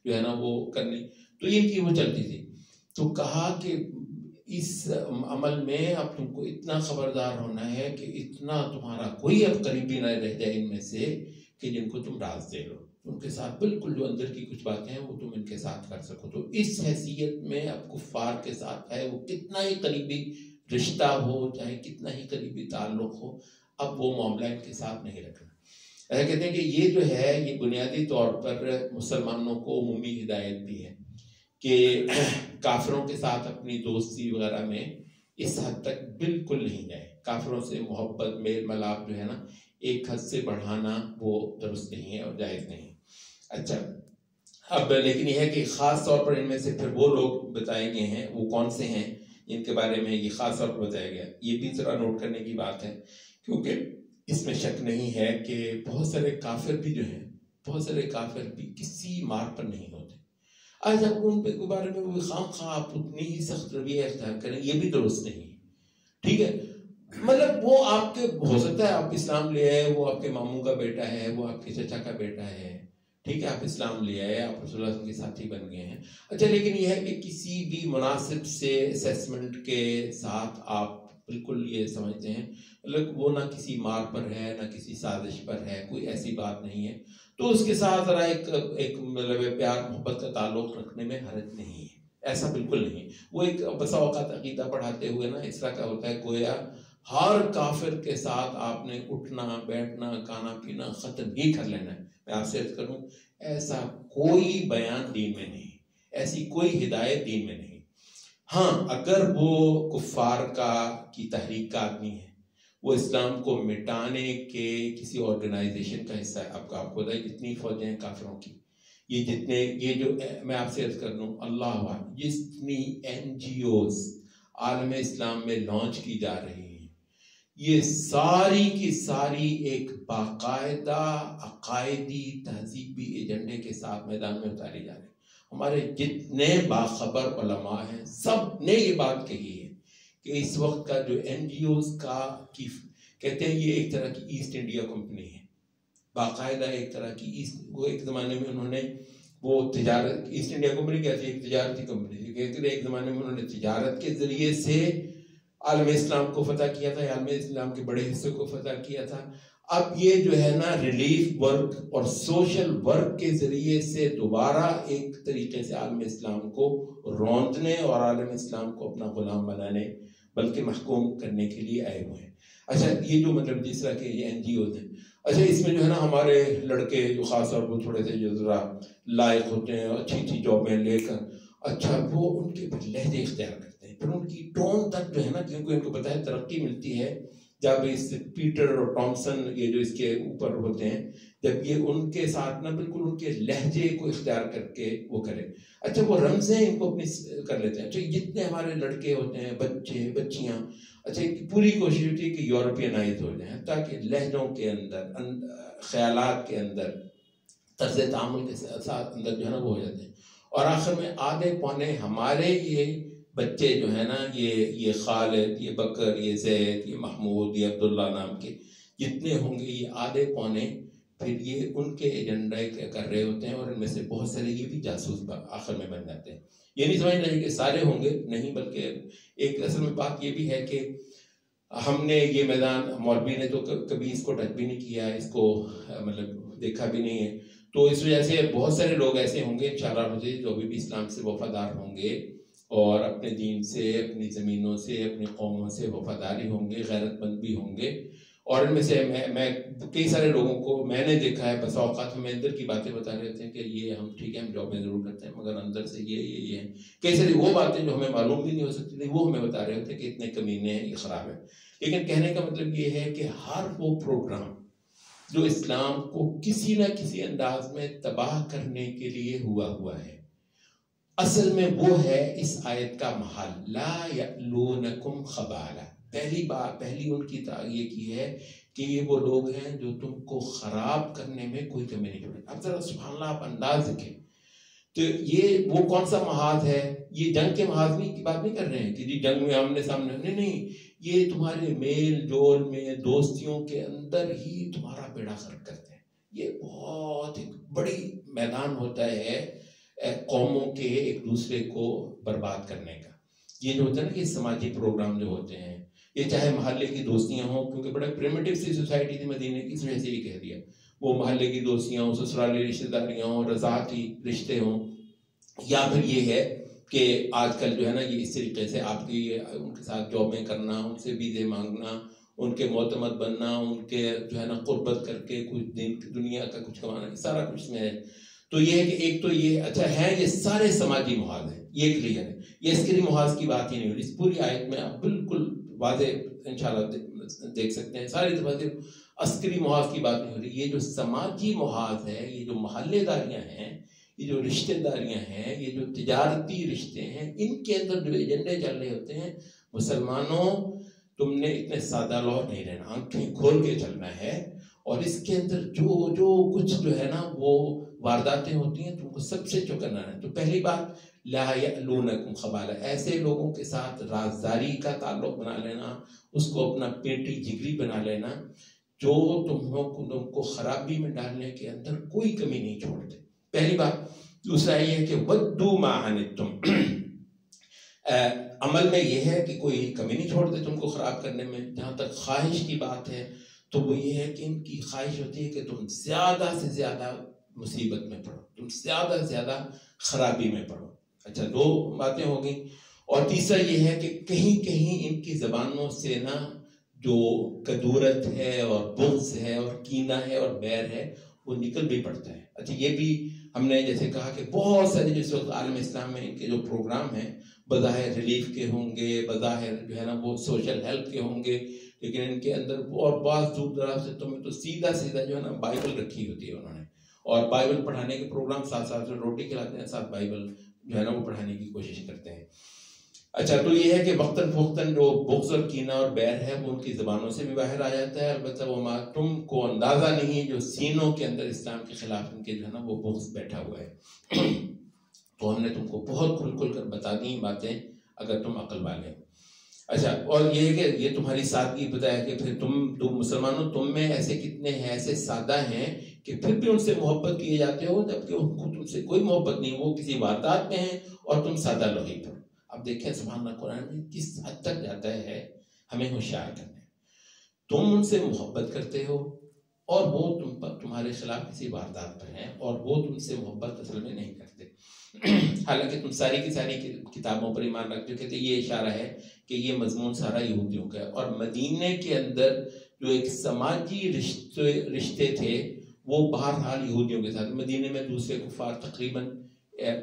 جو ہے نا وہ کرنی، تو ان کی وہ چلتی تھی. تو کہا کہ اس عمل میں اب تم کو اتنا خبردار ہونا ہے کہ اتنا تمہارا کوئی اب قریبی نہ رہ جائے ان میں سے کہ جن کو تم راز دے لو، ان کے ساتھ بالکل جو اندر کی کچھ باتیں ہیں وہ تم ان کے ساتھ کر سکو. تو اس حیثیت میں اب کفار کے ساتھ ہے وہ کتنا ہی قریبی رشتہ ہو، چاہے کتنا ہی قریبی تعلق ہو، اب وہ معاملہ ان کے ساتھ نہیں رکھنا. ایسا کہتے ہیں کہ یہ جو ہے یہ بنیادی طور پر مسلمانوں کو عمومی ہدایت بھی ہے کہ کافروں کے ساتھ اپنی دوستی وغیرہ میں اس حد تک بالکل نہیں جائے. کافروں سے محبت میل ملاپ جو ہے نا ایک حد سے بڑھانا وہ درست نہیں ہے اور جائز نہیں. اچھا اب لیکن یہ ہے کہ خاص طور پر ان میں سے پھر وہ لوگ بتائے گئے ہیں، وہ کون سے ہیں جن کے بارے میں یہ خاص طور پر بتایا گیا. یہ بھی ذرا نوٹ کرنے کی بات ہے کیونکہ اس میں شک نہیں ہے کہ بہت سارے کافر بھی جو ہیں، بہت سارے کافر بھی کسی مار پر نہیں ہوتے. آج آپ ان کے بارے میں وہ خام خواہ آپ اتنی ہی سخت رویہ اختیار کریں، یہ بھی درست نہیں ہے. ٹھیک ہے، مطلب وہ آپ کے ہو سکتا ہے آپ اسلام لے آئے، وہ آپ کے ماموں کا بیٹا ہے، وہ آپ کے چچا کا بیٹا ہے، ٹھیک ہے، آپ اسلام لے آئے، آپ رسول اللہ کے ساتھی بن گئے ہیں. اچھا، لیکن یہ ہے کہ کسی بھی مناسب سے اسیسمنٹ کے ساتھ آپ بالکل یہ سمجھتے ہیں مطلب وہ نہ کسی مار پر ہے نہ کسی سازش پر ہے، کوئی ایسی بات نہیں ہے، تو اس کے ساتھ ذرا ایک مطلب پیار محبت کا تعلق رکھنے میں حرج نہیں ہے. ایسا بالکل نہیں. وہ ایک بسا اوقات عقیدہ پڑھاتے ہوئے نا اس طرح کا ہوتا ہے گویا ہر کافر کے ساتھ آپ نے اٹھنا بیٹھنا کھانا پینا ختم ہی کر لینا ہے. میں آپ سے عرض کروں ایسا کوئی بیان دین میں نہیں، ایسی کوئی ہدایت دین میں نہیں. ہاں، اگر وہ کفار کی تحریک کا آدمی ہے، وہ اسلام کو مٹانے کے کسی آرگنائزیشن کا حصہ ہے، آپ کو پتہ ہے جتنی فوجیں ہیں کافروں کی، یہ جو میں آپ سے عرض کر دوں اللہ جتنی NGOs عالم اسلام میں لانچ کی جا رہی ہیں، یہ ساری کی ساری ایک باقاعدہ عقائدی تہذیبی ایجنڈے کے ساتھ میدان میں اتاری جا رہی ہیں. ہمارے جتنے باخبر علماء ہیں سب نے یہ بات کہی ہے کہ اس وقت کا جو NGOs کہتے ہیں یہ ایک طرح کی ایسٹ انڈیا کمپنی ہے، باقاعدہ ایک طرح کی وہ ایک زمانے میں انہوں نے وہ تجارت، ایسٹ انڈیا کمپنی کہتے ہیں ایک تجارتی کمپنی تھی، کہتے ہیں ایک زمانے میں انہوں نے تجارت کے ذریعے سے عالم اسلام کو فتح کیا تھا، عالم اسلام کے بڑے حصے کو فتح کیا تھا. اب یہ جو ہے نا ریلیف ورک اور سوشل ورک کے ذریعے سے دوبارہ ایک طریقے سے عالم اسلام کو روندنے اور عالم اسلام کو اپنا غلام بنانے بلکہ محکوم کرنے کے لیے آئے ہوئے ہیں. اچھا، یہ جو مطلب جس طرح کے یہ NGOs ہیں، اچھا اس میں جو ہے نا ہمارے لڑکے جو خاص طور پر تھوڑے سے جو ذرا لائق ہوتے ہیں اچھی اچھی جابیں لے کر، اچھا وہ ان کے پھر لہجے اختیار کرتے ہیں، پھر ان کی ٹون تک جو ہے نا، کیونکہ ان کو پتہ ہے ترقی ملتی ہے جب اس پیٹر اور ٹامسن یہ جو اس کے اوپر ہوتے ہیں، جب یہ ان کے ساتھ نا بالکل ان کے لہجے کو اختیار کر کے وہ کرے. اچھا وہ رمزیں ان کو اپنی کر لیتے ہیں. اچھا جتنے ہمارے لڑکے ہوتے ہیں، بچے بچیاں، اچھا پوری کوشش ہوتی ہے کہ یورپینائز ہو جائیں تاکہ لہجوں کے اندر، خیالات کے اندر، طرز تعامل کے ساتھ اندر جو ہے نا وہ ہو جاتے ہیں. اور آخر میں آدھے پونے ہمارے یہ بچے جو ہے نا یہ خالد، یہ بکر، یہ زید، یہ محمود، یہ عبداللہ نام کے جتنے ہوں گے، یہ آدھے پونے پھر یہ ان کے ایجنڈے کر رہے ہوتے ہیں، اور ان میں سے بہت سارے یہ بھی جاسوس آخر میں بن جاتے ہیں. یہ نہیں سمجھنا چاہیے کہ سارے ہوں گے، نہیں، بلکہ ایک اصل میں بات یہ بھی ہے کہ ہم نے یہ میدان، مولوی نے تو کبھی اس کو ٹچ بھی نہیں کیا، اس کو مطلب دیکھا بھی نہیں ہے، تو اس وجہ سے بہت سارے لوگ ایسے ہوں گے انشاءاللہ مجھے جو بھی اسلام سے وفادار ہوں گے اور اپنے دین سے، اپنی زمینوں سے، اپنی قوموں سے وفاداری ہوں گے، غیرت مند بھی ہوں گے. اور ان میں سے میں کئی سارے لوگوں کو میں نے دیکھا ہے، بس اوقات ہمیں اندر کی باتیں بتا رہے ہوتے ہیں کہ یہ ہم ٹھیک ہے، ہم جابیں ضرور کرتے ہیں مگر اندر سے یہ کئی ساری وہ باتیں جو ہمیں معلوم بھی نہیں ہو سکتی تھی، وہ ہمیں بتا رہے ہوتے ہیں کہ اتنے کمینے ہیں، یہ خراب ہے. لیکن کہنے کا مطلب یہ ہے کہ ہر وہ پروگرام جو اسلام کو کسی نہ کسی انداز میں تباہ کرنے کے لیے ہوا ہے، اصل میں وہ ہے اس آیت کا محل، لا یألونکم خبالا. پہلی ان کی یہ کی ہے کہ یہ وہ لوگ ہیں جو تم کو خراب کرنے میں کوئی کمی نہیں چھوڑے. اب ذرا سبحان اللہ آپ انداز دیکھیں تو یہ وہ کون سا محاذ ہے؟ یہ جنگ کے محاذ کی بات نہیں کر رہے ہیں کہ جی جنگ میں آمنے سامنے، نہیں، یہ تمہارے میل جول میں، دوستیوں کے اندر ہی تمہارا بیڑا غرق کرتے ہیں. یہ بہت ایک بڑی میدان ہوتا ہے قوموں کے ایک دوسرے کو برباد کرنے کا. یہ جو ہوتا ہے نا کہ سماجی پروگرام جو ہوتے ہیں، یہ چاہے محلے کی دوستیاں ہوں، کیونکہ بڑے پریمیٹیو سی سوسائٹی تھی مدینے کی، اس وجہ سے یہ کہہ دیا، وہ محلے کی دوستیاں ہوں، سسرالی رشتہ داریاں ہوں، رضاعتی رشتے ہوں، یا پھر یہ ہے کہ آج کل جو ہے نا یہ اس طریقے سے آپ کی ان کے ساتھ جابیں کرنا، ان سے ویزے مانگنا، ان کے معتمد بننا، ان کے جو ہے نا قربت کر کے کچھ دن دنیا کا کچھ کمانا، سارا کچھ میں ہے. تو یہ ہے کہ ایک تو یہ اچھا ہے، یہ سارے سماجی محاذ ہیں، یہ کلیئر ہے، یہ عسکری محاذ کی بات ہی نہیں ہو رہی. اس پوری آیت میں آپ بالکل واضح انشاءاللہ دیکھ سکتے ہیں، ساری دفعہ عسکری محاذ کی بات نہیں ہو رہی. یہ جو سماجی محاذ ہے، یہ جو محلے داریاں ہیں، یہ جو رشتہ داریاں ہیں، یہ جو تجارتی رشتے ہیں، ان کے اندر جو ایجنڈے چل رہے ہوتے ہیں، مسلمانوں تم نے اتنے سادہ لوہ نہیں رہنا، آنکھیں کھول کے چلنا ہے. اور اس کے اندر جو کچھ جو ہے نا وہ وارداتیں ہوتی ہیں تم کو سب سے چوکنا ہے. تو پہلی بات لا یألونکم خبالا، ایسے لوگوں کے ساتھ رازداری کا تعلق بنا لینا، اس کو اپنا پیٹی جگری بنا لینا جو تم کو خرابی میں ڈالنے کے اندر کوئی کمی نہیں چھوڑتے. پہلی بات. دوسرا یہ ہے کہ ودو ما عنتم، عمل میں یہ ہے کہ کوئی کمی نہیں چھوڑتے تم کو خراب کرنے میں. جہاں تک خواہش کی بات ہے تو وہ یہ ہے کہ ان کی خواہش ہوتی ہے کہ تم زیادہ سے زیادہ مصیبت میں پڑو، تم زیادہ سے زیادہ خرابی میں پڑو. اچھا، دو باتیں ہو گئیں. اور تیسرا یہ ہے کہ کہیں کہیں ان کی زبانوں سے نا جو کدورت ہے اور بغض ہے اور کینہ ہے اور بیر ہے وہ نکل بھی پڑتا ہے. اچھا، یہ بھی ہم نے جیسے کہا کہ بہت سارے جس وقت عالم اسلام میں ان کے جو پروگرام ہیں بظاہر ریلیف کے ہوں گے، بظاہر جو ہے نا وہ سوشل ہیلپ کے ہوں گے، لیکن ان کے اندر اور بعض دور دراز سے تمہیں تو سیدھا جو ہے نا بائبل رکھی ہوتی ہے انہوں نے، اور بائبل پڑھانے کے پروگرام ساتھ ساتھ روٹی کھلاتے ہیں، ساتھ بائبل جو ہے نا وہ پڑھانے کی کوشش کرتے ہیں. اچھا، تو یہ ہے کہ وقتاً فوقتاً جو بغض اور کینہ اور بیر ہے وہ ان کی زبانوں سے بھی باہر آ جاتا ہے. البتہ وہ تم کو اندازہ نہیں جو سینوں کے اندر اسلام کے خلاف ان کے جو ہے نا وہ بغض بیٹھا ہوا ہے. تو ہم نے تم کو بہت کھل کھل کر بتا دی باتیں اگر تم عقل والے. اچھا، اور یہ ہے کہ یہ تمہاری سادگی بتایا کہ پھر تم مسلمانوں تم میں ایسے کتنے ہیں ایسے سادہ ہیں کہ پھر بھی ان سے محبت کیے جاتے ہو جبکہ ان کو تم سے کوئی محبت نہیں، وہ کسی واردات میں ہیں اور تم سادہ لوہی پر. اب دیکھیں سبحان اللہ قرآن میں کس حد تک جاتا ہے ہمیں ہوشیار کرنے. تم ان سے محبت کرتے ہو اور وہ تمہارے خلاف کسی واردات پر ہیں اور وہ تم سے محبت اصل میں نہیں کرتے. حالانکہ تم ساری کی ساری کتابوں پر ایمان رکھتے ہو. کہتے یہ اشارہ ہے کہ یہ مضمون سارا یہودیوں کا ہے، اور مدینے کے اندر جو ایک سماجی رشتے تھے وہ بہرحال یہودیوں کے ساتھ. مدینے میں دوسرے کفار تقریباً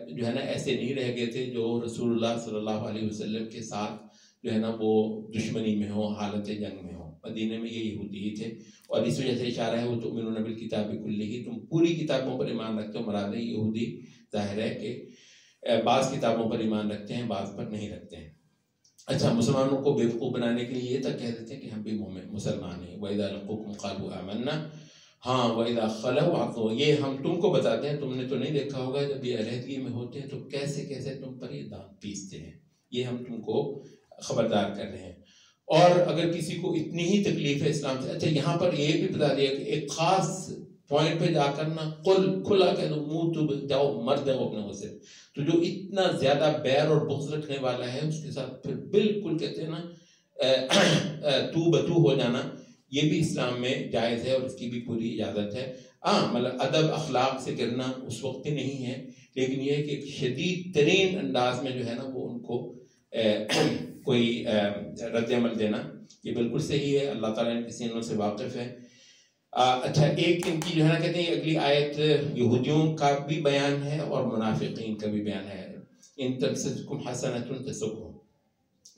جو ہے نا ایسے نہیں رہ گئے تھے جو رسول اللہ صلی اللہ علیہ وسلم کے ساتھ جو ہے نا وہ دشمنی میں ہو، حالت جنگ میں ہو. مدینے میں یہ یہودی ہی تھے، اور اس وجہ سے اشارہ ہے وہ تؤمنون بالکتاب کلہ، تم پوری کتابوں پر ایمان رکھتے ہو. مراد ہے یہودی ظاہر ہے کہ بعض کتابوں پر ایمان رکھتے ہیں بعض پر نہیں رکھتے ہیں. اچھا، مسلمانوں کو بیوقوف بنانے کے لیے یہ تک کہہ دیتے ہیں کہ ہم بھی مسلمان ہیں. وَإِذَا لَقُوكُمْ قَالُوا آمَنَّا، ہاں وَإِذَا خَلَوْا عَقُوا، یہ ہم تم کو بتاتے ہیں. تم نے تو نہیں دیکھا ہوگا جب یہ علیحدگی میں ہوتے ہیں تو کیسے کیسے تم پر یہ دانت پیستے ہیں. یہ ہم تم کو خبردار کر رہے ہیں. اور اگر کسی کو اتنی ہی تکلیف ہے اسلام سے، اچھا یہاں پر یہ بھی بتا دیا کہ ایک خاص پوائنٹ پہ جا کر نا کھلا کہہ دو منہ تو جاؤ مر جاؤ اپنے غصے. تو جو اتنا زیادہ بیر اور بغض رکھنے والا ہے اس کے ساتھ پھر بالکل کہتے ہیں نا تو بتو ہو جانا، یہ بھی اسلام میں جائز ہے اور اس کی بھی پوری اجازت ہے. مطلب ادب اخلاق سے کرنا اس وقت نہیں ہے، لیکن یہ ہے کہ ایک شدید ترین انداز میں جو ہے نا وہ ان کو کوئی رد عمل دینا یہ بالکل صحیح ہے. اللہ تعالیٰ ان کے سینوں سے واقف ہے. اچھا، ایک ان کی جو ہے نا کہتے ہیں اگلی آیت یہودیوں کا بھی بیان ہے اور منافقین کا بھی بیان ہے. ان تمسسکم حسنۃ تسؤہم،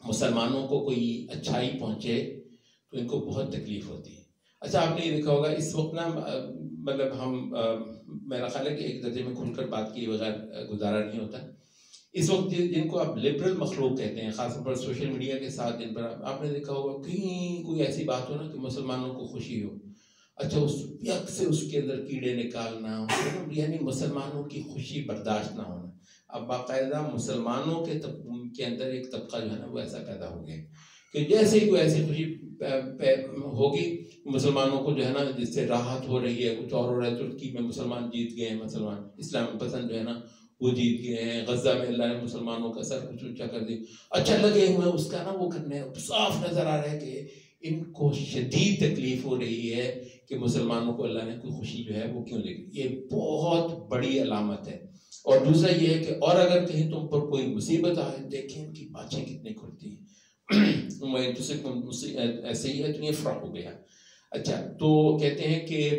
مسلمانوں کو کوئی اچھائی پہنچے تو ان کو بہت تکلیف ہوتی ہے. اچھا، آپ نے یہ دیکھا ہوگا اس وقت نا مطلب ہم میرا خیال ہے کہ ایک درجے میں کھل کر بات کیے بغیر گزارا نہیں ہوتا. اس وقت جن کو آپ لبرل مخلوق کہتے ہیں، خاص طور پر سوشل میڈیا کے ساتھ جن پر آپ نے دیکھا ہوگا کہیں کوئی ایسی بات ہو نا کہ مسلمانوں کو خوشی ہو، اچھا اس یک سے اس کے اندر کیڑے نکالنا، یعنی مسلمانوں کی خوشی برداشت نہ ہونا. اب باقاعدہ مسلمانوں کے اندر ایک طبقہ جو ہے نا وہ ایسا پیدا ہو گیا کہ جیسے ہی کوئی ایسی خوشی ہوگی مسلمانوں کو جو ہے نا جس سے راحت ہو رہی ہے، کچھ اور ہو رہا ہے. ترکی میں مسلمان جیت گئے ہیں، مسلمان اسلام پسند جو ہے نا وہ جیت گئے ہیں. غزہ میں اللہ نے مسلمانوں کا سر کچھ اونچا کر دیا. اچھا لگے ہوئے اس کا نا وہ کرنے، صاف نظر آ رہا ہے کہ ان کو شدید تکلیف ہو رہی ہے کہ مسلمانوں کو اللہ نے کوئی خوشی جو ہے وہ کیوں دے گی. یہ بہت بڑی علامت ہے. اور دوسرا یہ ہے کہ اور اگر کہیں تم پر کوئی مصیبت آئے دیکھیں ان کی باتیں کتنی کھلتی ہیں. ایسے ہی ہے تو یہ فرق ہو گیا. اچھا، تو کہتے ہیں کہ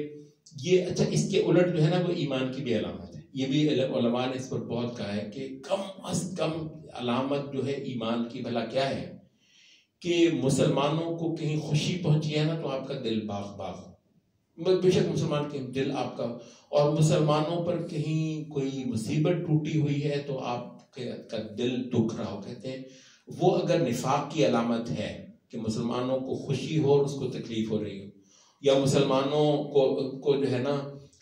یہ اچھا اس کے الٹ جو ہے نا وہ ایمان کی بھی علامت ہے. یہ بھی علماء نے اس پر بہت کہا ہے کہ کم از کم علامت جو ہے ایمان کی بھلا کیا ہے کہ مسلمانوں کو کہیں خوشی پہنچی ہے نا تو آپ کا دل باغ باغ ہو. بے شک مسلمان کے دل آپ کا، اور مسلمانوں پر کہیں کوئی مصیبت ٹوٹی ہوئی ہے تو آپ کا دل دکھ رہا ہو. کہتے ہیں وہ اگر نفاق کی علامت ہے کہ مسلمانوں کو خوشی ہو اور اس کو تکلیف ہو رہی ہو، یا مسلمانوں کو جو ہے نا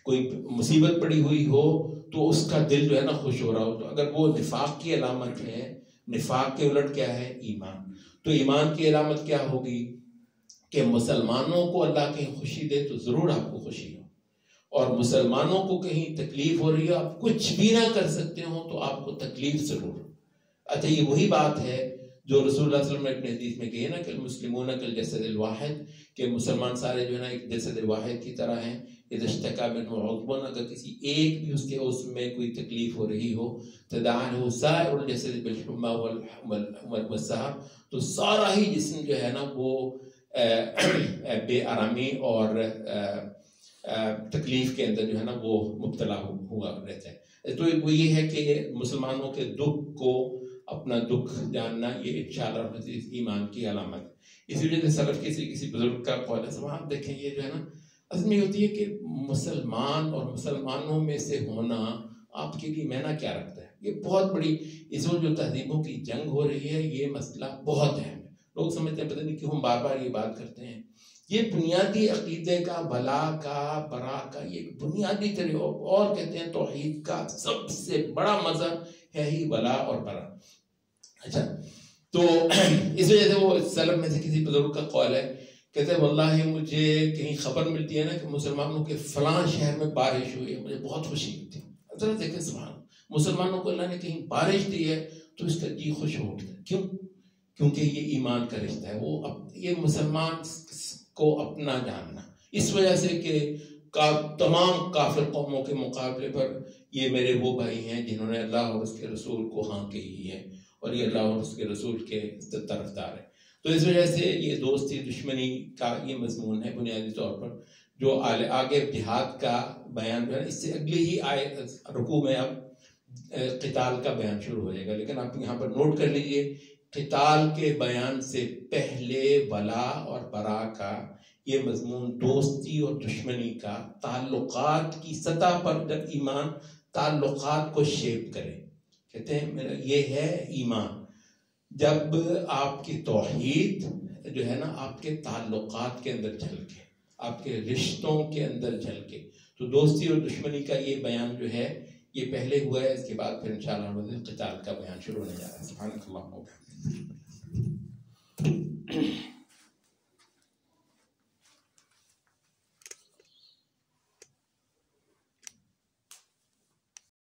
کوئی مصیبت پڑی ہوئی ہو تو اس کا دل جو ہے نا خوش ہو رہا ہو، تو اگر وہ نفاق کی علامت ہے، نفاق کے الٹ کیا ہے؟ ایمان. تو ایمان کی علامت کیا ہوگی؟ کہ مسلمانوں کو اللہ کہیں خوشی دے تو ضرور آپ کو خوشی ہو، اور مسلمانوں کو کہیں تکلیف ہو رہی ہے، آپ کچھ بھی نہ کر سکتے ہو تو آپ کو تکلیف ضرور. اچھا، یہ وہی بات ہے جو رسول اللہ صلی اللہ علیہ وسلم نے اپنے حدیث میں کہی ہے نا کہ المسلمون کالجسد الواحد، کہ مسلمان سارے جو ہے نا ایک جسد واحد کی طرح ہیں. اذا اشتکا منہ عضو، اگر کسی ایک بھی اس کے عضو میں کوئی تکلیف ہو رہی ہو، تداعی له سائر الجسد بالحمى والسہر، تو سارا ہی جسم جو ہے نا وہ بے آرامی اور تکلیف کے اندر جو ہے نا وہ مبتلا ہوا رہتا ہے. تو وہ یہ ہے کہ مسلمانوں کے دکھ کو اپنا دکھ جاننا، یہ انشاءاللہ ایمان کی علامت ہے. اسی وجہ سے سلف کسی بزرگ کا قول ہے، سب آپ دیکھیں یہ جو ہے نا اصل میں ہوتی ہے کہ مسلمان اور مسلمانوں میں سے ہونا آپ کے لیے معنی کیا رکھتا ہے. یہ بہت بڑی، اس وقت جو تہذیبوں کی جنگ ہو رہی ہے یہ مسئلہ بہت اہم ہے. لوگ سمجھتے ہیں پتہ نہیں کیوں ہم بار بار یہ بات کرتے ہیں. یہ بنیادی عقیدے کا، بلا کا، برا کا، یہ بنیادی طریقہ، اور کہتے ہیں توحید کا سب سے بڑا مذہب ہے ہی بلا اور برا. اچھا، تو اس وجہ سے وہ سلف میں سے کسی بزرگ کا قول ہے، کہتے ہیں واللہ مجھے کہیں خبر ملتی ہے نا کہ مسلمانوں کے فلاں شہر میں بارش ہوئی ہے، مجھے بہت خوشی ہوتی ہے. ذرا دیکھیں سبحان، مسلمانوں کو اللہ نے کہیں بارش دی ہے تو اس کا جی خوش ہو اٹھتا ہے. کیوں؟ کیونکہ یہ ایمان کا رشتہ ہے. وہ یہ مسلمان کو اپنا جاننا، اس وجہ سے کہ تمام کافر قوموں کے مقابلے پر یہ میرے وہ بھائی ہیں جنہوں نے اللہ اور اس کے رسول کو ہاں کہی ہے، اور یہ اللہ اور اس کے رسول کے طرفدار ہے. تو اس وجہ سے یہ دوستی دشمنی کا یہ مضمون ہے بنیادی طور پر. جو آگے جہاد کا بیان ہے، اس سے اگلی ہی رکوع میں اب قتال کا بیان شروع ہو جائے گا. لیکن آپ یہاں پر نوٹ کر لیجئے، قتال کے بیان سے پہلے ولا اور برا کا یہ مضمون دوستی اور دشمنی کا، تعلقات کی سطح پر جب ایمان تعلقات کو شیپ کرے، کہتے ہیں میرا یہ ہے ایمان. جب آپ کی توحید جو ہے نا آپ کے تعلقات کے اندر جھلکے، آپ کے رشتوں کے اندر جھلکے، تو دوستی اور دشمنی کا یہ بیان جو ہے یہ پہلے ہوا ہے. اس کے بعد پھر انشاءاللہ قتال کا بیان شروع ہونے جا رہا ہے. سبحانک اللہم و بحمدک.